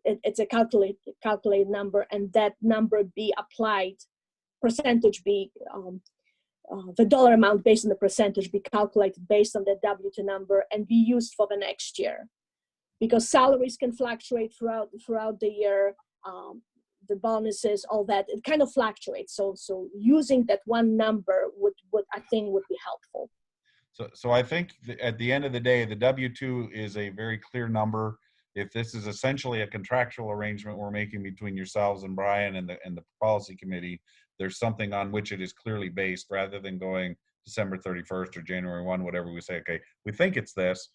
[SPEAKER 2] it's a calculated number, and that number be applied, percentage be the dollar amount based on the percentage be calculated based on the W-2 number and be used for the next year, because salaries can fluctuate throughout the year. The bonuses, all that, it kind of fluctuates. So using that one number would I think would be helpful.
[SPEAKER 5] So I think at the end of the day, the W-2 is a very clear number. If this is essentially a contractual arrangement we're making between yourselves and Brian and the policy committee, there's something on which it is clearly based rather than going December 31st or January 1, whatever we say, okay, we think it's this.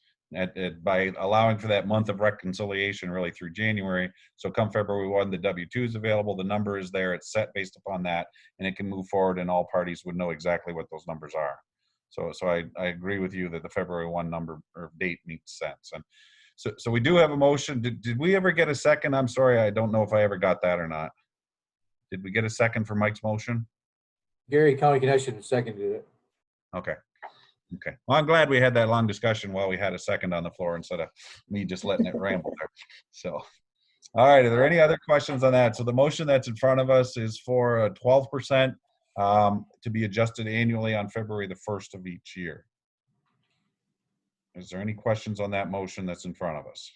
[SPEAKER 5] By allowing for that month of reconciliation really through January. So come February 1, the W-2 is available, the number is there, it's set based upon that, and it can move forward and all parties would know exactly what those numbers are. So I agree with you that the February 1 number or date makes sense. And so we do have a motion. Did we ever get a second? I'm sorry, I don't know if I ever got that or not. Did we get a second for Mike's motion?
[SPEAKER 8] Gary, County Connection seconded it.
[SPEAKER 5] Okay. Okay. Well, I'm glad we had that long discussion while we had a second on the floor instead of me just letting it ramble there. So, all right. Are there any other questions on that? So the motion that's in front of us is for 12% to be adjusted annually on February the 1st of each year. Is there any questions on that motion that's in front of us?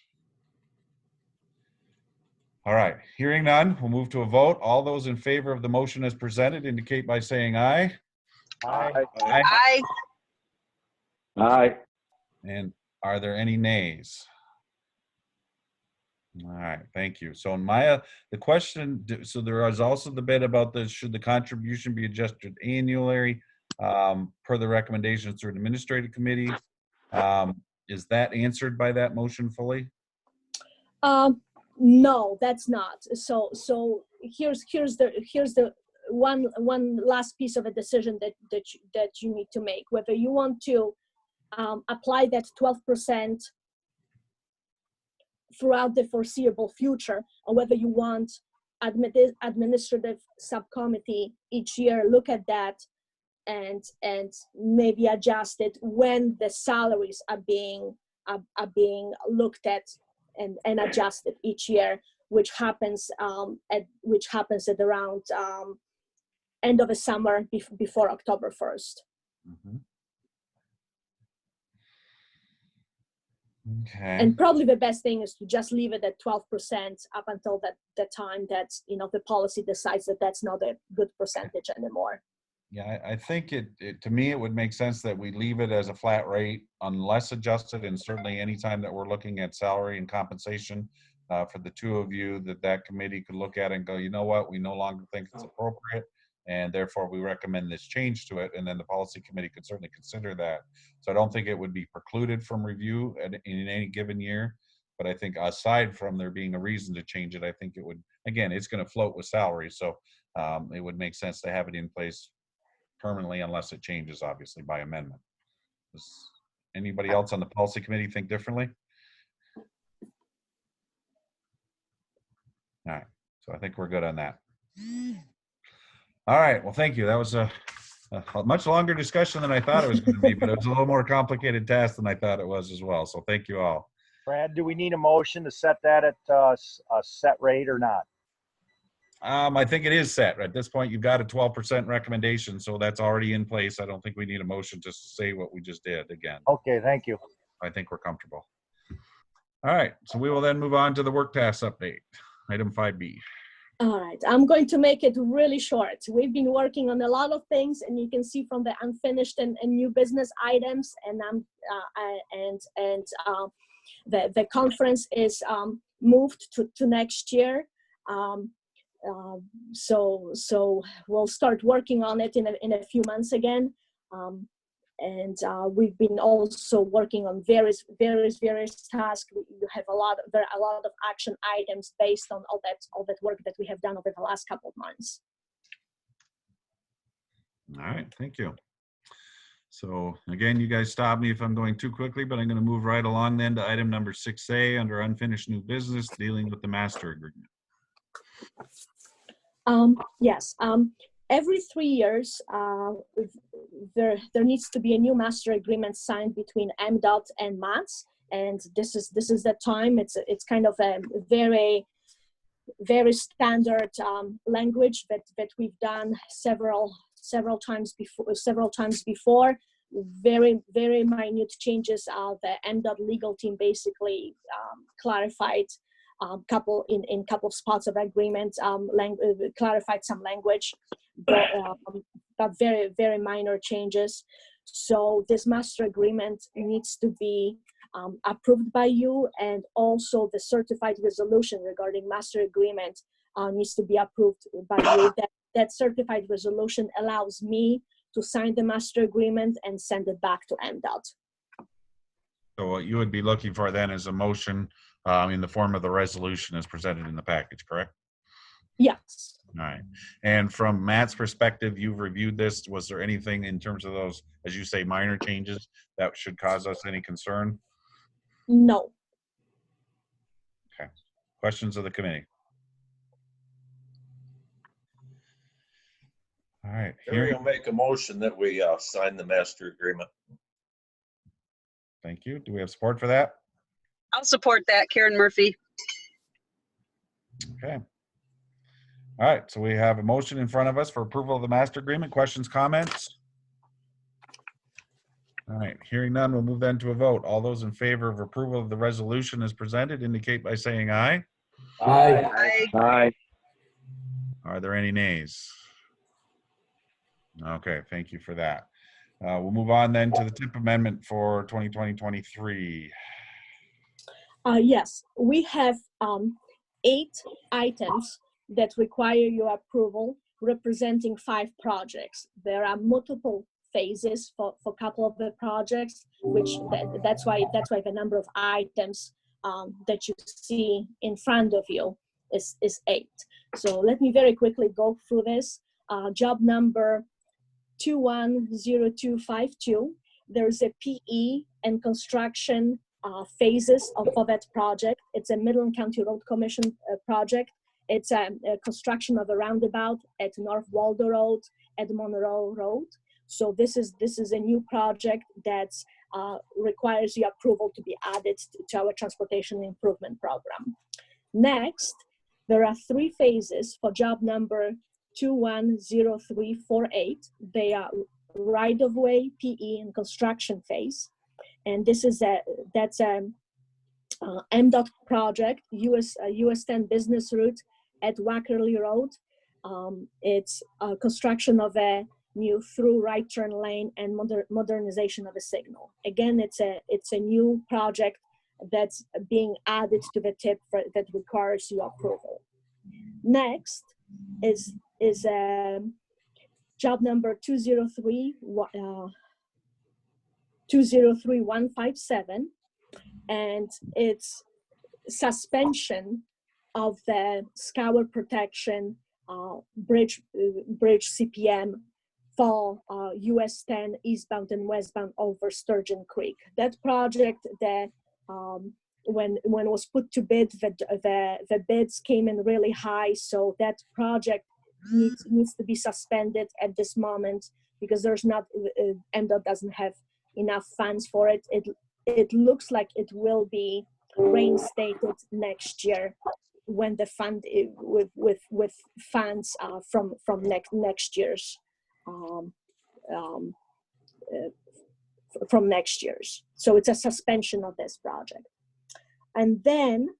[SPEAKER 5] All right. Hearing none, we'll move to a vote. All those in favor of the motion as presented indicate by saying aye.
[SPEAKER 12] Aye.
[SPEAKER 5] Aye.
[SPEAKER 4] Aye.
[SPEAKER 8] Aye.
[SPEAKER 5] And are there any nays? All right, thank you. So Maya, the question, so there is also the bit about this, should the contribution be adjusted annually per the recommendations through an administrative committee? Is that answered by that motion fully?
[SPEAKER 2] No, that's not. So here's the one last piece of a decision that you need to make, whether you want to apply that 12% throughout the foreseeable future, or whether you want administrative subcommittee each year look at that and maybe adjust it when the salaries are being looked at and adjusted each year, which happens at around end of the summer before October 1st.
[SPEAKER 5] Mm-hmm. Okay.
[SPEAKER 2] And probably the best thing is to just leave it at 12% up until the time that the policy decides that that's not a good percentage anymore.
[SPEAKER 5] Yeah, I think to me, it would make sense that we leave it as a flat rate unless adjusted, and certainly anytime that we're looking at salary and compensation for the two of you, that committee could look at it and go, you know what, we no longer think it's appropriate, and therefore we recommend this change to it, and then the policy committee could certainly consider that. So I don't think it would be precluded from review in any given year, but I think aside from there being a reason to change it, I think it would, again, it's going to float with salary, so it would make sense to have it in place permanently unless it changes, obviously, by amendment. Does anybody else on the policy committee think differently? All right, so I think we're good on that. All right, well, thank you. That was a much longer discussion than I thought it was going to be, but it was a little more complicated task than I thought it was as well. So thank you all.
[SPEAKER 12] Brad, do we need a motion to set that at a set rate or not?
[SPEAKER 5] I think it is set. At this point, you've got a 12% recommendation, so that's already in place. I don't think we need a motion to say what we just did again.
[SPEAKER 12] Okay, thank you.
[SPEAKER 5] I think we're comfortable. All right, so we will then move on to the work task update, item 5B.
[SPEAKER 2] All right, I'm going to make it really short. We've been working on a lot of things, and you can see from the unfinished and new business items, and the conference is moved to next year. So we'll start working on it in a few months again. And we've been also working on various tasks. We have a lot of action items based on all that work that we have done over the last couple of months.
[SPEAKER 5] All right, thank you. So again, you guys stop me if I'm going too quickly, but I'm going to move right along then to item number 6A under unfinished new business, dealing with the master agreement.
[SPEAKER 2] Yes. Every 3 years, there needs to be a new master agreement signed between Mdot and MATS, and this is the time. It's kind of a very standard language that we've done several times before. Very minute changes. The Mdot legal team basically clarified couple of spots of agreement, clarified some language, but very minor changes. So this master agreement needs to be approved by you, and also the certified resolution regarding master agreement needs to be approved by you. That certified resolution allows me to sign the master agreement and send it back to Mdot.
[SPEAKER 5] So what you would be looking for then is a motion in the form of the resolution as presented in the package, correct?
[SPEAKER 2] Yes.
[SPEAKER 5] All right. And from Matt's perspective, you've reviewed this. Was there anything in terms of those, as you say, minor changes that should cause us any concern?
[SPEAKER 2] No.
[SPEAKER 5] Okay. Questions of the committee? All right.
[SPEAKER 13] Here you'll make a motion that we sign the master agreement.
[SPEAKER 5] Thank you. Do we have support for that?
[SPEAKER 4] I'll support that, Karen Murphy.
[SPEAKER 5] Okay. All right. So we have a motion in front of us for approval of the master agreement. Questions, comments? All right. Hearing none, we'll move then to a vote. All those in favor of approval of the resolution as presented indicate by saying aye.
[SPEAKER 8] Aye.
[SPEAKER 13] Aye.
[SPEAKER 5] Are there any nays? Okay. Thank you for that. We'll move on then to the TIP amendment for 2020-23.
[SPEAKER 2] Yes, we have 8 items that require your approval, representing 5 projects. There are multiple phases for a couple of the projects, which that's why the number of items that you see in front of you is 8. So let me very quickly go through this. Job number 210252. There's a PE and construction phases for that project. It's a Midland County Road Commission project. It's a construction of a roundabout at North Waldo Road, at Monroe Road. So this is a new project that requires your approval to be added to our transportation improvement program. Next, there are 3 phases for job number 210348. They are right-of-way, PE, and construction phase. And this is that's a Mdot project, US 10 business route at Wackerly Road. It's construction of a new through right turn lane and modernization of a signal. Again, it's a new project that's being added to the TIP that requires your approval. Next is job number 203157, and it's suspension of the scour protection bridge CPM for US 10 eastbound and westbound over Sturgeon Creek. That project, that when it was put to bid, the bids came in really high, so that project needs to be suspended at this moment because there's not Mdot doesn't have enough funds for it. It looks like it will be reinstated next year when the fund with funds from next year's from next year's. So it's a suspension of this project. And then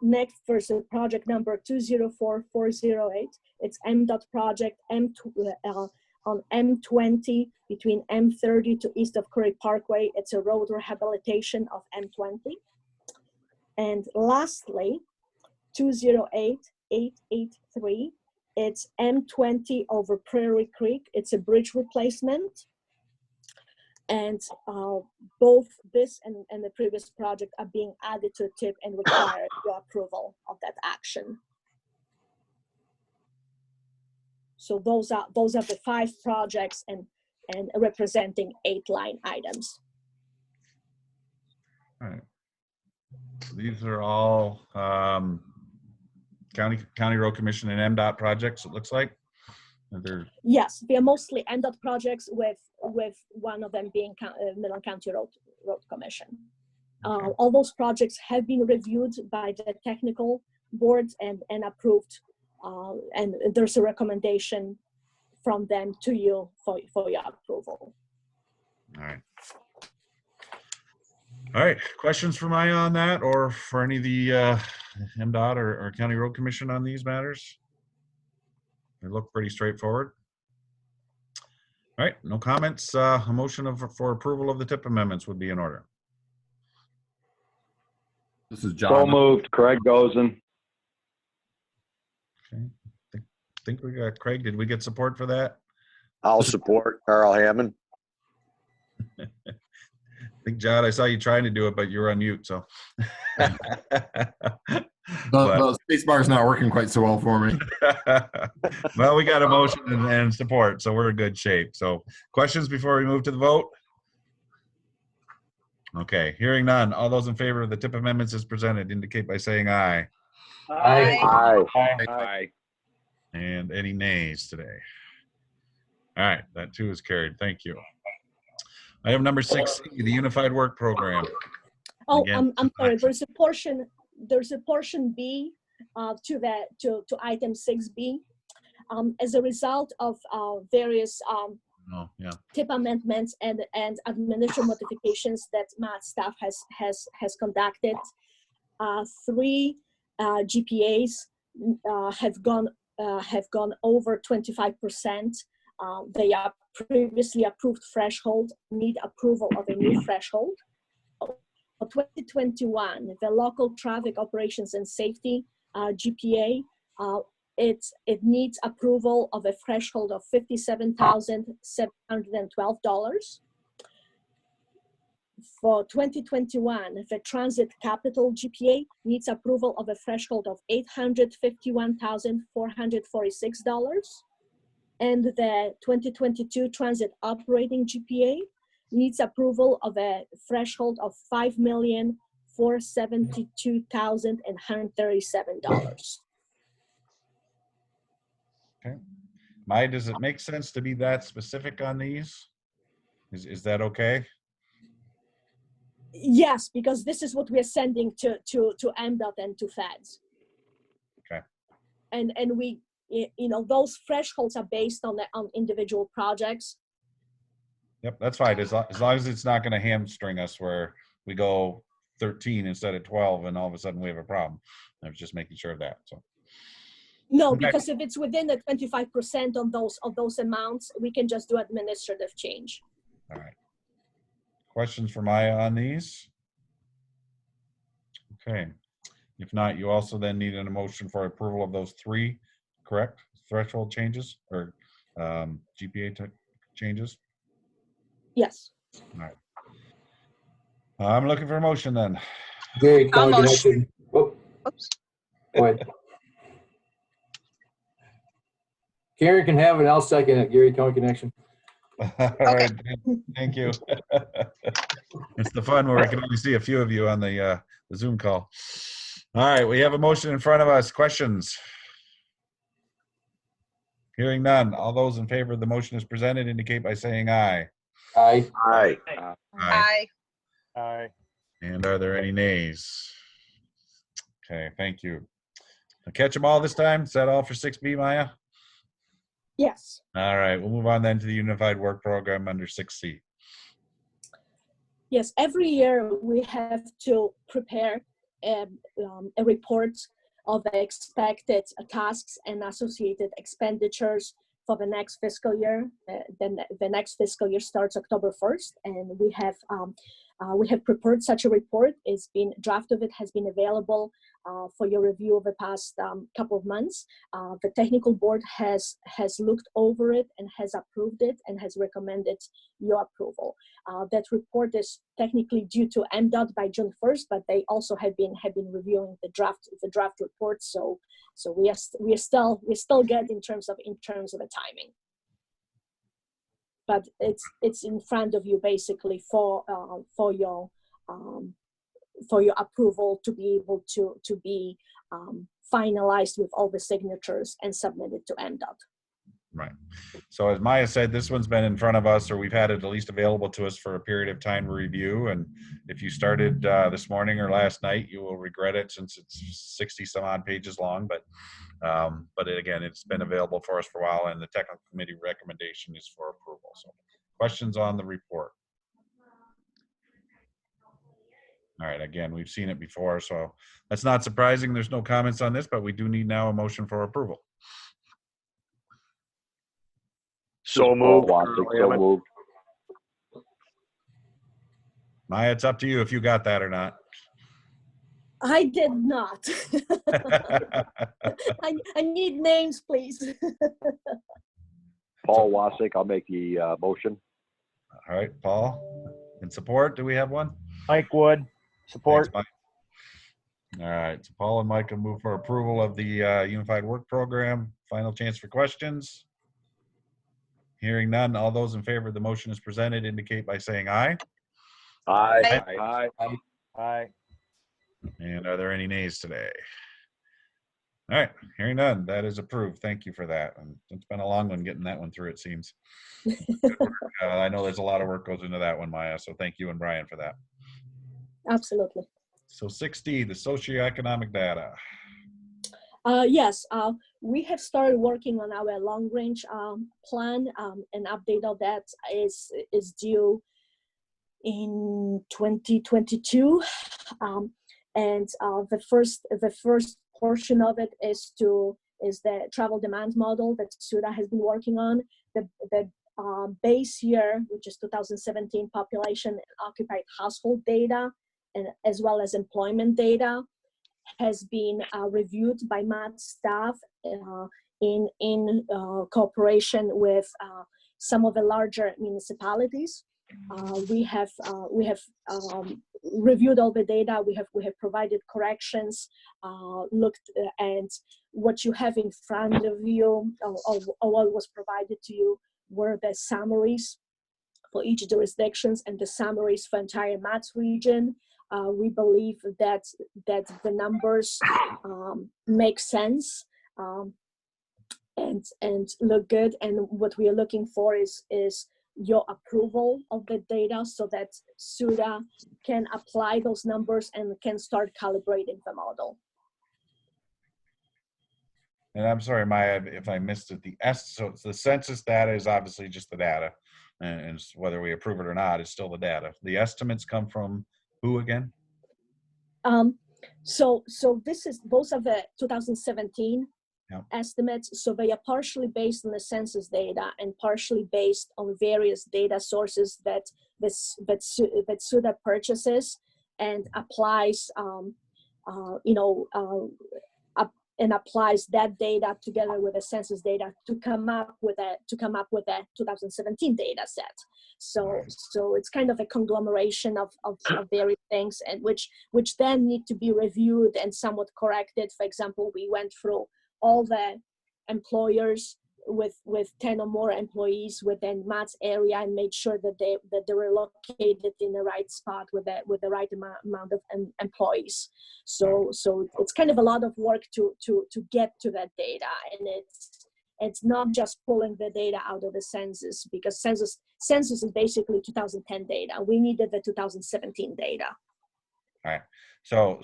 [SPEAKER 2] next versus project number 204408, it's Mdot project on M20 between M30 to east of Curry Parkway. It's a road rehabilitation of M20. And lastly, 208883, it's M20 over Prairie Creek. It's a bridge replacement. And both this and the previous project are being added to a tip and require your approval of that action. So those are the 5 projects and representing 8 line items.
[SPEAKER 5] All right. So these are all County Road Commission and Mdot projects, it looks like.
[SPEAKER 2] Yes, they are mostly Mdot projects with one of them being Midland County Road Commission.
[SPEAKER 5] Okay.
[SPEAKER 2] All those projects have been reviewed by the technical board and approved, and there's a recommendation from them to you for your approval.
[SPEAKER 5] All right. All right. Questions for Maya on that, or for any of the MDOT or County Road Commission on these matters? They look pretty straightforward. All right. No comments. A motion for approval of the tip amendments would be in order.
[SPEAKER 3] This is John.
[SPEAKER 8] So moved, Craig Gozen.
[SPEAKER 5] Okay. I think we got Craig. Did we get support for that?
[SPEAKER 6] I'll support Carl Hammond.
[SPEAKER 5] I think, John, I saw you trying to do it, but you were on mute, so.
[SPEAKER 3] The space bar is not working quite so well for me.
[SPEAKER 5] Well, we got a motion and support, so we're in good shape. So questions before we move to the vote? Okay, hearing none. All those in favor of the tip amendments as presented indicate by saying aye.
[SPEAKER 8] Aye.
[SPEAKER 13] Aye.
[SPEAKER 5] And any nays today? All right, that too is carried. Thank you. Item number 6, the Unified Work Program.
[SPEAKER 2] Oh,
[SPEAKER 5] Again,
[SPEAKER 2] I'm sorry. There's a portion B to item 6B. As a result of various tip amendments and administrative modifications that Matt staff has conducted, 3 GPAs have gone over 25%. They are previously approved threshold, need approval of a new threshold. For 2021, the local traffic operations and safety GPA, it needs approval of a threshold of $57,712. For 2021, the transit capital GPA needs approval of a threshold of $851,446. And the 2022 transit operating GPA needs approval of a threshold of $5,472,137.
[SPEAKER 5] Okay. Maya, does it make sense to be that specific on these? Is that okay?
[SPEAKER 2] Yes, because this is what we are sending to MDOT and to feds.
[SPEAKER 5] Okay.
[SPEAKER 2] And we, those thresholds are based on individual projects.
[SPEAKER 5] Yep, that's fine. As long as it's not going to hamstring us where we go 13 instead of 12 and all of a sudden we have a problem. I was just making sure of that. So.
[SPEAKER 2] No,
[SPEAKER 5] Okay.
[SPEAKER 2] because if it's within the 25% of those amounts, we can just do administrative change.
[SPEAKER 5] All right. Questions for Maya on these? Okay. If not, you also then need an motion for approval of those 3, correct? Threshold changes or GPA changes?
[SPEAKER 2] Yes.
[SPEAKER 5] All right. I'm looking for a motion then.
[SPEAKER 14] Gary,
[SPEAKER 4] I'll motion.
[SPEAKER 14] Oh,
[SPEAKER 4] Oops.
[SPEAKER 14] go ahead. Karen can have it. I'll second it. Gary, County Connection.
[SPEAKER 5] All right. Thank you. It's the fun where we can only see a few of you on the Zoom call. All right. We have a motion in front of us. Questions? Hearing none. All those in favor of the motion as presented indicate by saying aye.
[SPEAKER 14] Aye.
[SPEAKER 6] Aye.
[SPEAKER 4] Aye.
[SPEAKER 12] Aye.
[SPEAKER 5] And are there any nays? Okay, thank you. I'll catch them all this time. Is that all for 6B, Maya?
[SPEAKER 2] Yes.
[SPEAKER 5] All right, we'll move on then to the Unified Work Program under 6C.
[SPEAKER 2] Yes, every year we have to prepare a report of the expected tasks and associated expenditures for the next fiscal year. Then the next fiscal year starts October 1st, and we have prepared such a report. It's been draft of it has been available for your review over the past couple of months. The technical board has looked over it and has approved it and has recommended your approval. That report is technically due to Mdot by June 1st, but they also have been reviewing the draft report. So we are still good in terms of the timing. But it's in front of you basically for your approval to be able to be finalized with all the signatures and submitted to Mdot.
[SPEAKER 5] Right. So as Maya said, this one's been in front of us, or we've had it at least available to us for a period of time to review. And if you started this morning or last night, you will regret it since it's 60 some odd pages long. But again, it's been available for us for a while, and the technical committee recommendation is for approval. So questions on the report? All right, again, we've seen it before, so that's not surprising. There's no comments on this, but we do need now a motion for approval.
[SPEAKER 6] So moved.
[SPEAKER 8] So moved.
[SPEAKER 5] Maya, it's up to you if you got that or not.
[SPEAKER 2] I did not. I need names, please.
[SPEAKER 8] Paul Wasik, I'll make the motion.
[SPEAKER 5] All right, Paul, in support, do we have one?
[SPEAKER 12] Mike Wood, support.
[SPEAKER 5] Thanks, Mike. All right, so Paul and Mike will move for approval of the Unified Work Program. Final chance for questions. Hearing none, all those in favor of the motion as presented indicate by saying aye.
[SPEAKER 8] Aye.
[SPEAKER 6] Aye.
[SPEAKER 12] Aye.
[SPEAKER 5] And are there any nays today? All right, hearing none, that is approved. Thank you for that. And it's been a long one getting that one through, it seems. I know there's a lot of work goes into that one, Maya, so thank you and Brian for that.
[SPEAKER 2] Absolutely.
[SPEAKER 5] So 6D, the socioeconomic data.
[SPEAKER 2] Yes, we have started working on our long-range plan. An update of that is due in 2022, and the first portion of it is the travel demand model that SUDA has been working on. The base year, which is 2017 population and occupied household data, and as well as employment data, has been reviewed by Mdot staff in cooperation with some of the larger municipalities. We have reviewed all the data. We have provided corrections, looked and what you have in front of you, or what was provided to you, were the summaries for each jurisdictions and the summaries for entire Mdot region. We believe that the numbers make sense and look good. And what we are looking for is your approval of the data so that SUDA can apply those numbers and can start calibrating the model.
[SPEAKER 5] And I'm sorry, Maya, if I missed it. So it's the census data is obviously just the data, and whether we approve it or not, it's still the data. The estimates come from who again?
[SPEAKER 2] So those are the 2017 estimates. So they are partially based on the census data and partially based on various data sources that SUDA purchases and applies, and applies that data together with the census data to come up with a 2017 data set. So it's kind of a conglomeration of various things, and which then need to be reviewed and somewhat corrected. For example, we went through all the employers with 10 or more employees within Mdot's area and made sure that they were located in the right spot with the right amount of employees. So it's kind of a lot of work to get to that data, and it's not just pulling the data out of the census, because census is basically 2010 data. We needed the 2017 data.
[SPEAKER 5] All right. So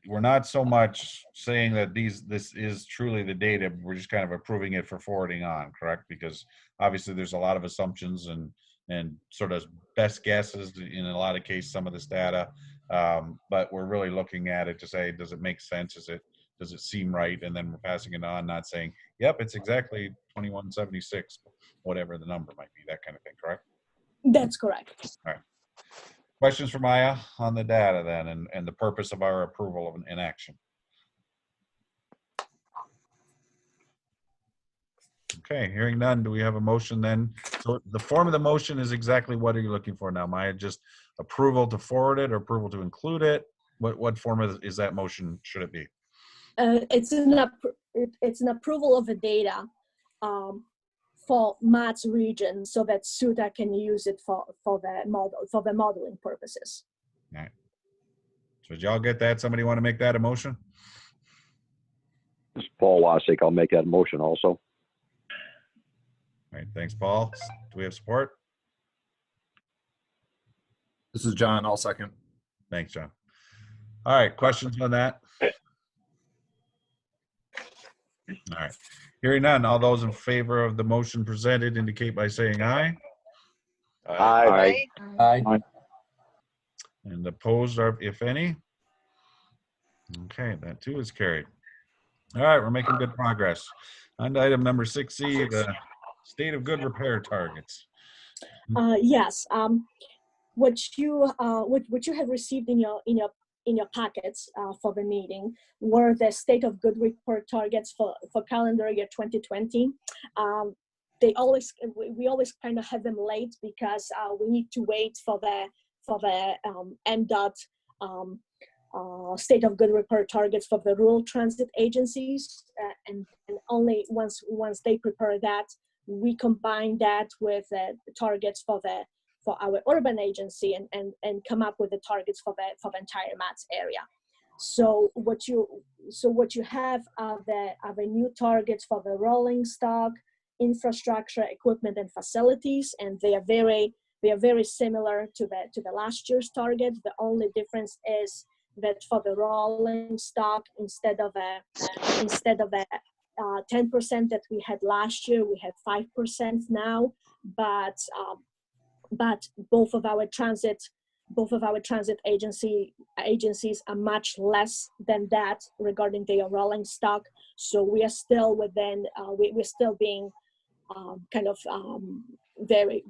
[SPEAKER 5] we're not so much saying that this is truly the data. We're just kind of approving it for forwarding on, correct? Because obviously there's a lot of assumptions and sort of best guesses in a lot of cases, some of this data. But we're really looking at it to say, does it make sense? Does it seem right? And then we're passing it on, not saying, yep, it's exactly 2176, whatever the number might be, that kind of thing, correct?
[SPEAKER 2] That's correct.
[SPEAKER 5] All right. Questions for Maya on the data then and the purpose of our approval of an action? Okay, hearing none, do we have a motion then? So the form of the motion is exactly what are you looking for now, Maya? Just approval to forward it or approval to include it? What form is that motion should it be?
[SPEAKER 2] It's an approval of the data for Matt's region so that SUDA can use it for the modeling purposes.
[SPEAKER 5] All right. So did y'all get that? Somebody want to make that a motion?
[SPEAKER 8] This is Paul Wasik. I'll make that motion also.
[SPEAKER 5] All right, thanks, Paul. Do we have support?
[SPEAKER 3] This is John. I'll second.
[SPEAKER 5] Thanks, John. All right, questions on that? All right. Hearing none, all those in favor of the motion presented indicate by saying aye.
[SPEAKER 8] Aye.
[SPEAKER 14] Aye.
[SPEAKER 5] And opposed are, if any. Okay, that too is carried. All right, we're making good progress. On to item number 6C, the state of good repair targets.
[SPEAKER 2] Yes. What you have received in your packets for the meeting were the state of good report targets for calendar year 2020. We always kind of have them late because we need to wait for the Mdot state of good report targets for the rural transit agencies, and only once they prepare that, we combine that with the targets for our urban agency and come up with the targets for the entire MATS area. So what you have are the new targets for the rolling stock, infrastructure, equipment, and facilities, and they are very similar to the last year's target. The only difference is that for the rolling stock, instead of a 10% that we had last year, we have 5% now. But both of our transit agencies are much less than that regarding their rolling stock. So we are still within. We're still being very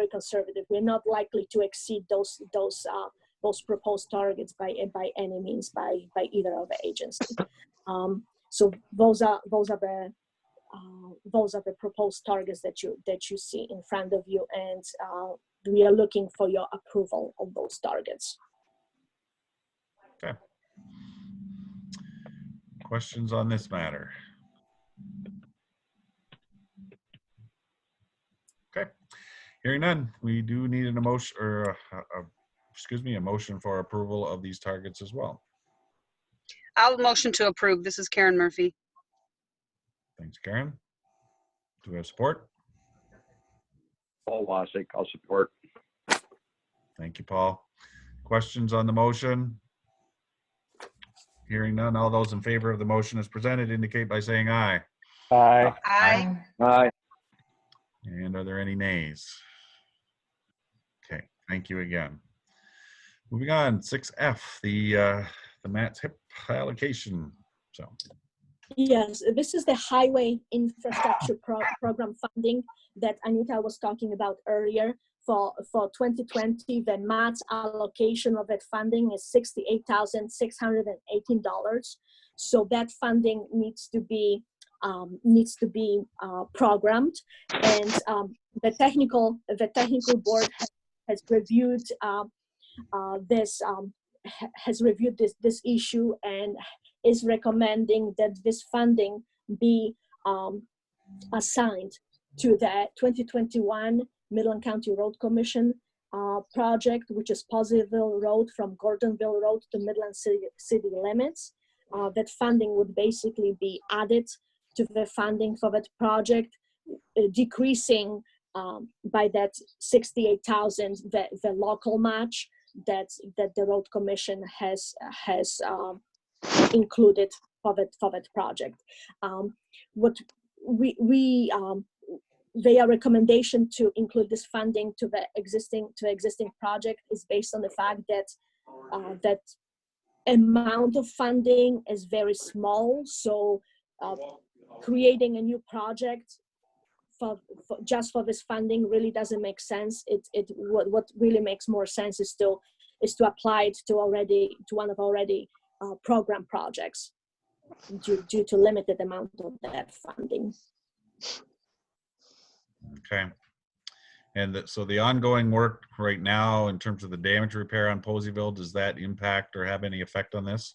[SPEAKER 2] conservative. We're not likely to exceed those proposed targets by any means by either of the agencies. So those are the proposed targets that you see in front of you, and we are looking for your approval of those targets.
[SPEAKER 5] Okay. Questions on this matter? Okay. Hearing none, we do need an emotion or a motion for approval of these targets as well.
[SPEAKER 4] I'll motion to approve. This is Karen Murphy.
[SPEAKER 5] Thanks, Karen. Do we have support?
[SPEAKER 8] Paul Wasik. I'll support.
[SPEAKER 5] Thank you, Paul. Questions on the motion? Hearing none, all those in favor of the motion as presented indicate by saying aye.
[SPEAKER 12] Aye.
[SPEAKER 4] Aye.
[SPEAKER 8] Aye.
[SPEAKER 5] And are there any nays? Okay, thank you again. Moving on, 6F, the MATS HIP allocation. So.
[SPEAKER 2] Yes, this is the highway infrastructure program funding that Anita was talking about earlier. For 2020, the MATS allocation of that funding is $68,618. So that funding needs to be programmed, and the technical board has reviewed this issue and is recommending that this funding be assigned to the 2021 Midland County Road Commission project, which is Poseyville Road from Gordonville Road to Midland city limits. That funding would basically be added to the funding for that project, decreasing by that $68,000 the local match. that the road commission has included for that project. What their recommendation to include this funding to the existing project is based on the fact that that amount of funding is very small. So creating a new project for just for this funding really doesn't make sense. What really makes more sense is to apply it to one of already program projects due to limited amount of that funding.
[SPEAKER 5] Okay. And so the ongoing work right now in terms of the damage repair on Poseyville, does that impact or have any effect on this?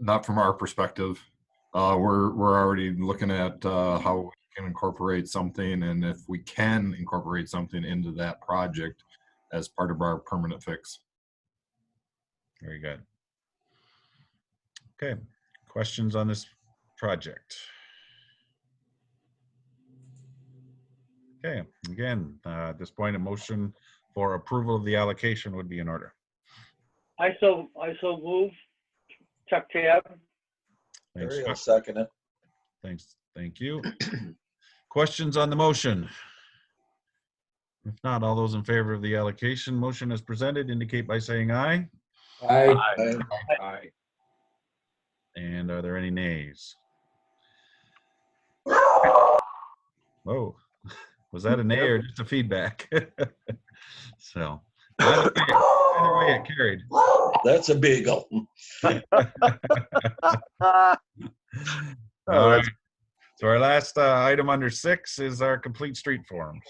[SPEAKER 3] Not from our perspective. We're already looking at how we can incorporate something, and if we can incorporate something into that project as part of our permanent fix.
[SPEAKER 5] Very good. Okay. Questions on this project? Okay, again, at this point, a motion for approval of the allocation would be in order.
[SPEAKER 10] I so move. Chuck tab.
[SPEAKER 5] Thanks,
[SPEAKER 13] I'll
[SPEAKER 5] Chuck.
[SPEAKER 13] second it.
[SPEAKER 5] Thanks, thank you. Questions on the motion? If not, all those in favor of the allocation motion as presented indicate by saying aye.
[SPEAKER 14] Aye.
[SPEAKER 8] Aye.
[SPEAKER 5] And are there any nays? Whoa, was that a nay or just a feedback? So, either way it carried.
[SPEAKER 13] That's a beagle.
[SPEAKER 5] All right. So our last item under 6 is our complete street forms.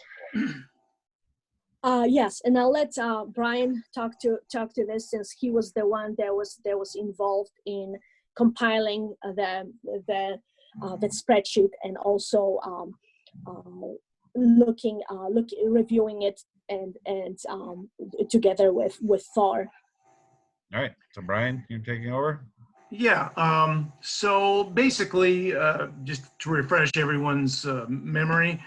[SPEAKER 2] Yes, and I'll let Brian talk to this, since he was the one that was involved in compiling that spreadsheet, and also reviewing it and together with Thor.
[SPEAKER 5] All right, so Brian, you're taking over?
[SPEAKER 1] Yeah, so basically, just to refresh everyone's memory,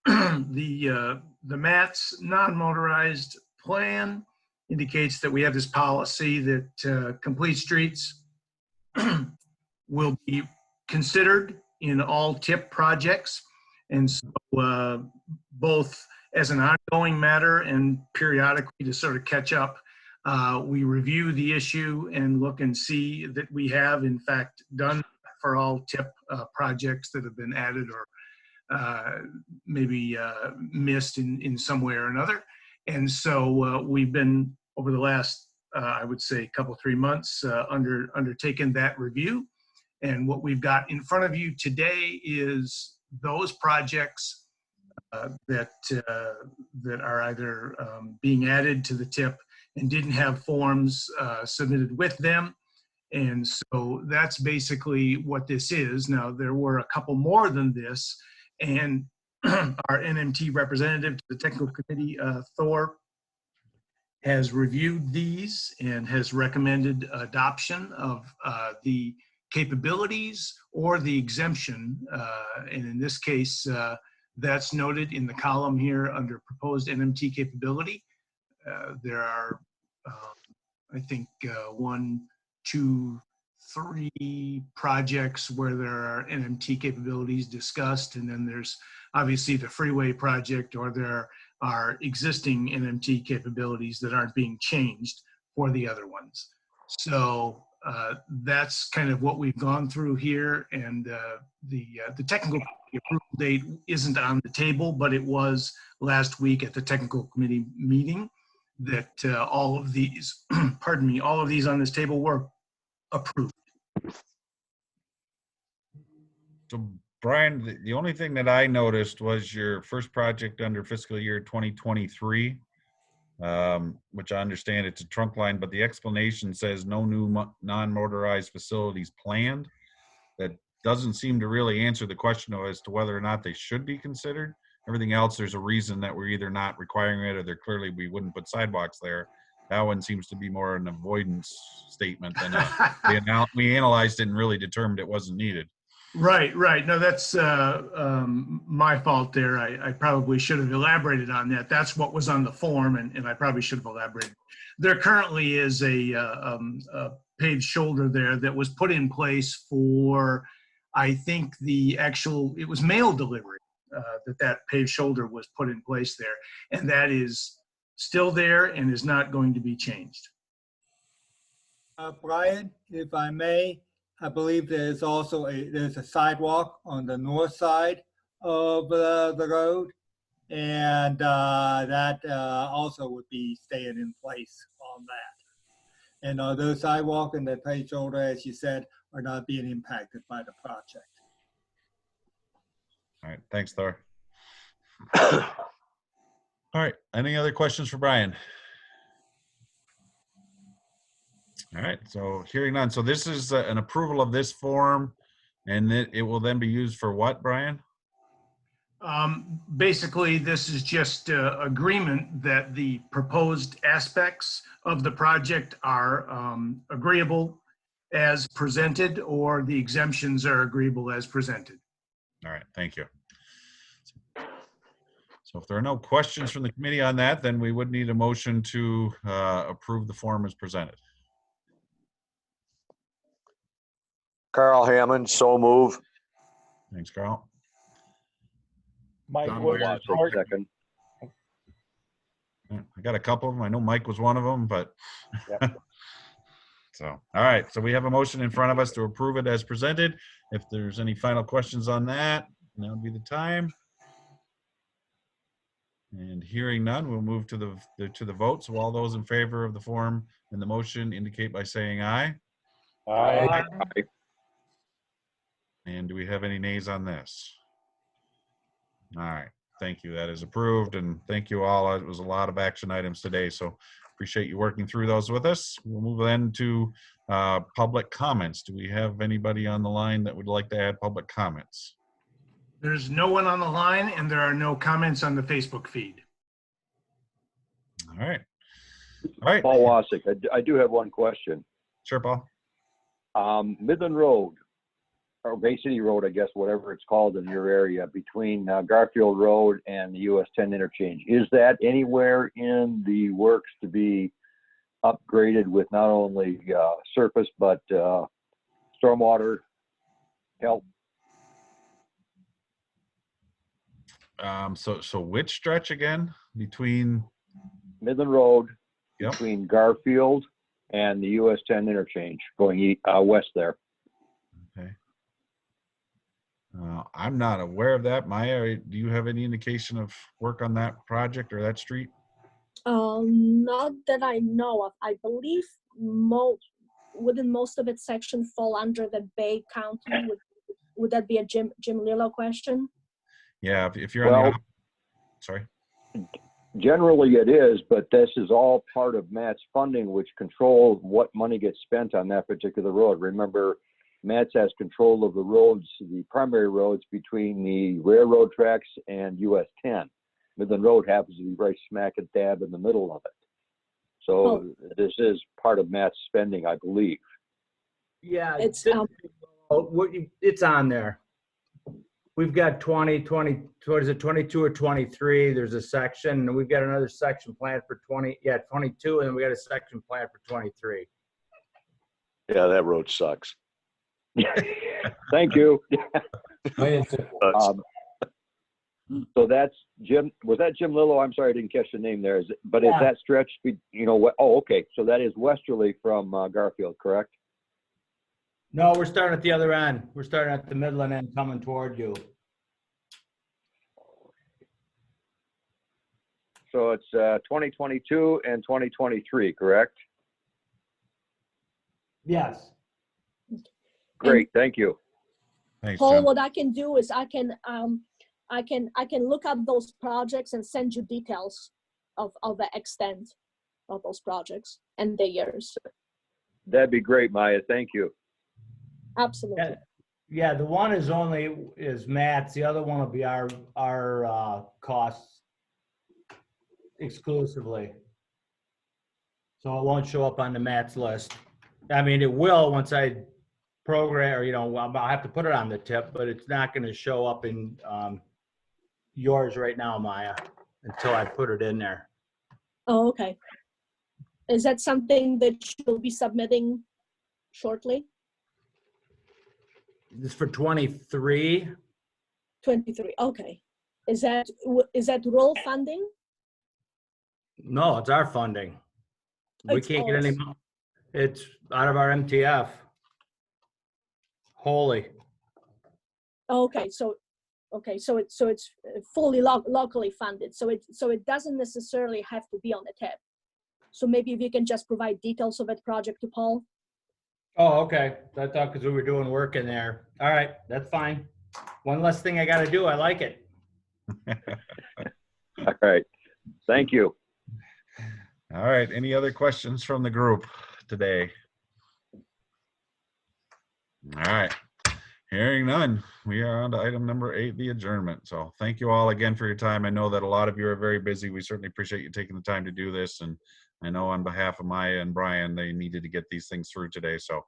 [SPEAKER 1] the MATS non-motorized plan indicates that we have this policy that complete streets will be considered in all TIP projects. And so both as an ongoing matter and periodically to sort of catch up, we review the issue and look and see that we have in fact done for all TIP projects that have been added or maybe missed in some way or another. And so we've been, over the last, I would say, couple, 3 months, undertaken that review. And what we've got in front of you today is those projects that are either being added to the TIP and didn't have forms submitted with them. And so that's basically what this is. Now, there were a couple more than this, and our NMT representative to the technical committee, Thor, has reviewed these and has recommended adoption of the capabilities or the exemption. And in this case, that's noted in the column here under proposed NMT capability. There are, I think, 1, 2, 3 projects where there are NMT capabilities discussed, and then there's obviously the freeway project, or there are existing NMT capabilities that aren't being changed for the other ones. So that's kind of what we've gone through here, and the technical approval date isn't on the table, but it was last week at the technical committee meeting that all of these, pardon me, all of these on this table were approved.
[SPEAKER 5] So Brian, the only thing that I noticed was your first project under fiscal year 2023, which I understand it's a trunk line, but the explanation says no new non-motorized facilities planned. That doesn't seem to really answer the question as to whether or not they should be considered. Everything else, there's a reason that we're either not requiring it, or they're clearly we wouldn't put sidewalks there. That one seems to be more an avoidance statement than we analyzed it and really determined it wasn't needed.
[SPEAKER 1] Right, right. No, that's my fault there. I probably should have elaborated on that. That's what was on the form, and I probably should have elaborated. There currently is a paved shoulder there that was put in place for, I think, it was mail delivery, that paved shoulder was put in place there. And that is still there and is not going to be changed.
[SPEAKER 15] Brian, if I may, I believe there's also there's a sidewalk on the north side of the road, and that also would be staying in place on that. And the sidewalk and the paved shoulder, as you said, are not being impacted by the project.
[SPEAKER 5] All right, thanks, Thor. All right, any other questions for Brian? All right, so hearing none. So this is an approval of this form, and it will then be used for what, Brian?
[SPEAKER 1] Basically, this is just agreement that the proposed aspects of the project are agreeable as presented, or the exemptions are agreeable as presented.
[SPEAKER 5] All right, thank you. So if there are no questions from the committee on that, then we would need a motion to approve the form as presented.
[SPEAKER 6] Carl Hammond, so move.
[SPEAKER 5] Thanks, Carl.
[SPEAKER 12] Mike
[SPEAKER 5] John
[SPEAKER 12] Wood,
[SPEAKER 5] Ware,
[SPEAKER 12] support.
[SPEAKER 8] Second.
[SPEAKER 5] I got a couple of them. I know Mike was one of them, but.
[SPEAKER 12] Yep.
[SPEAKER 5] So, all right. So we have a motion in front of us to approve it as presented. If there's any final questions on that, now would be the time. And hearing none, we'll move to the vote. So all those in favor of the form and the motion indicate by saying aye.
[SPEAKER 12] Aye.
[SPEAKER 5] And do we have any nays on this? All right, thank you. That is approved, and thank you all. It was a lot of action items today, so appreciate you working through those with us. We'll move then to public comments. Do we have anybody on the line that would like to add public comments?
[SPEAKER 1] There's no one on the line, and there are no comments on the Facebook feed.
[SPEAKER 5] All right. All right.
[SPEAKER 8] Paul Wasik, I do have one question.
[SPEAKER 5] Sure, Paul.
[SPEAKER 8] Midland Road, or Bay City Road, I guess, whatever it's called in your area, between Garfield Road and the US 10 interchange. Is that anywhere in the works to be upgraded with not only surface, but stormwater help?
[SPEAKER 5] So which stretch again between
[SPEAKER 8] Midland Road,
[SPEAKER 5] yep,
[SPEAKER 8] between Garfield and the US 10 interchange going west there?
[SPEAKER 5] Okay. I'm not aware of that. Maya, do you have any indication of work on that project or that street?
[SPEAKER 2] Not that I know of. I believe wouldn't most of its section fall under the Bay County? Would that be a Jim Lillo question?
[SPEAKER 5] Yeah, if you're on the sorry.
[SPEAKER 8] Generally it is, but this is all part of Matt's funding, which controls what money gets spent on that particular road. Remember, Matt's has control of the roads, the primary roads between the railroad tracks and US 10. Midland Road happens to be right smack dab in the middle of it. So this is part of Matt's spending, I believe.
[SPEAKER 16] Yeah, it's on there. We've got 22 or 23. There's a section, and we've got another section planned for 22, and then we got a section planned for 23.
[SPEAKER 6] Yeah, that road sucks.
[SPEAKER 8] Thank you. So that's Jim. Was that Jim Lillo? I'm sorry, I didn't catch the name there. Is that stretch? Oh, okay. So that is westerly from Garfield, correct?
[SPEAKER 16] No, we're starting at the other end. We're starting at the Midland end, coming toward you.
[SPEAKER 8] So it's 2022 and 2023, correct?
[SPEAKER 16] Yes.
[SPEAKER 8] Great, thank you.
[SPEAKER 5] Thanks,
[SPEAKER 2] Paul,
[SPEAKER 5] John.
[SPEAKER 2] what I can do is I can look up those projects and send you details of the extent of those projects and the years.
[SPEAKER 8] That'd be great, Maya. Thank you.
[SPEAKER 2] Absolutely.
[SPEAKER 16] Yeah, the one is Matt's. The other one will be our costs exclusively. So it won't show up on the Matt's list. I mean, it will once I program, or, you know, I'll have to put it on the tip, but it's not going to show up in yours right now, Maya, until I put it in there.
[SPEAKER 2] Oh, okay. Is that something that you'll be submitting shortly?
[SPEAKER 16] This is for 23.
[SPEAKER 2] 23, okay. Is that rural funding?
[SPEAKER 16] No, it's our funding. We
[SPEAKER 2] It's
[SPEAKER 16] can't get any,
[SPEAKER 2] ours.
[SPEAKER 16] it's out of our MTF. Wholly.
[SPEAKER 2] Okay, so it's fully locally funded. So it doesn't necessarily have to be on the tip. So maybe if you can just provide details of that project to Paul.
[SPEAKER 16] Oh, okay. I thought because we were doing work in there. All right, that's fine. One less thing I got to do. I like it.
[SPEAKER 8] All right. Thank you.
[SPEAKER 5] All right. Any other questions from the group today? All right. Hearing none, we are on to item number 8, the adjournment. So thank you all again for your time. I know that a lot of you are very busy. We certainly appreciate you taking the time to do this. And I know on behalf of Maya and Brian, they needed to get these things through today. So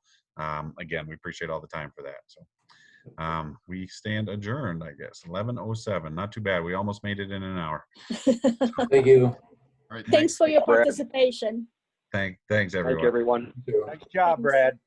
[SPEAKER 5] again, we appreciate all the time for that. So we stand adjourned, I guess. 11:07. Not too bad. We almost made it in an hour.
[SPEAKER 14] Thank you.
[SPEAKER 3] All right,
[SPEAKER 2] Thanks for your participation.
[SPEAKER 5] Thanks everyone.
[SPEAKER 8] Thank you, everyone.
[SPEAKER 12] Nice job, Brad.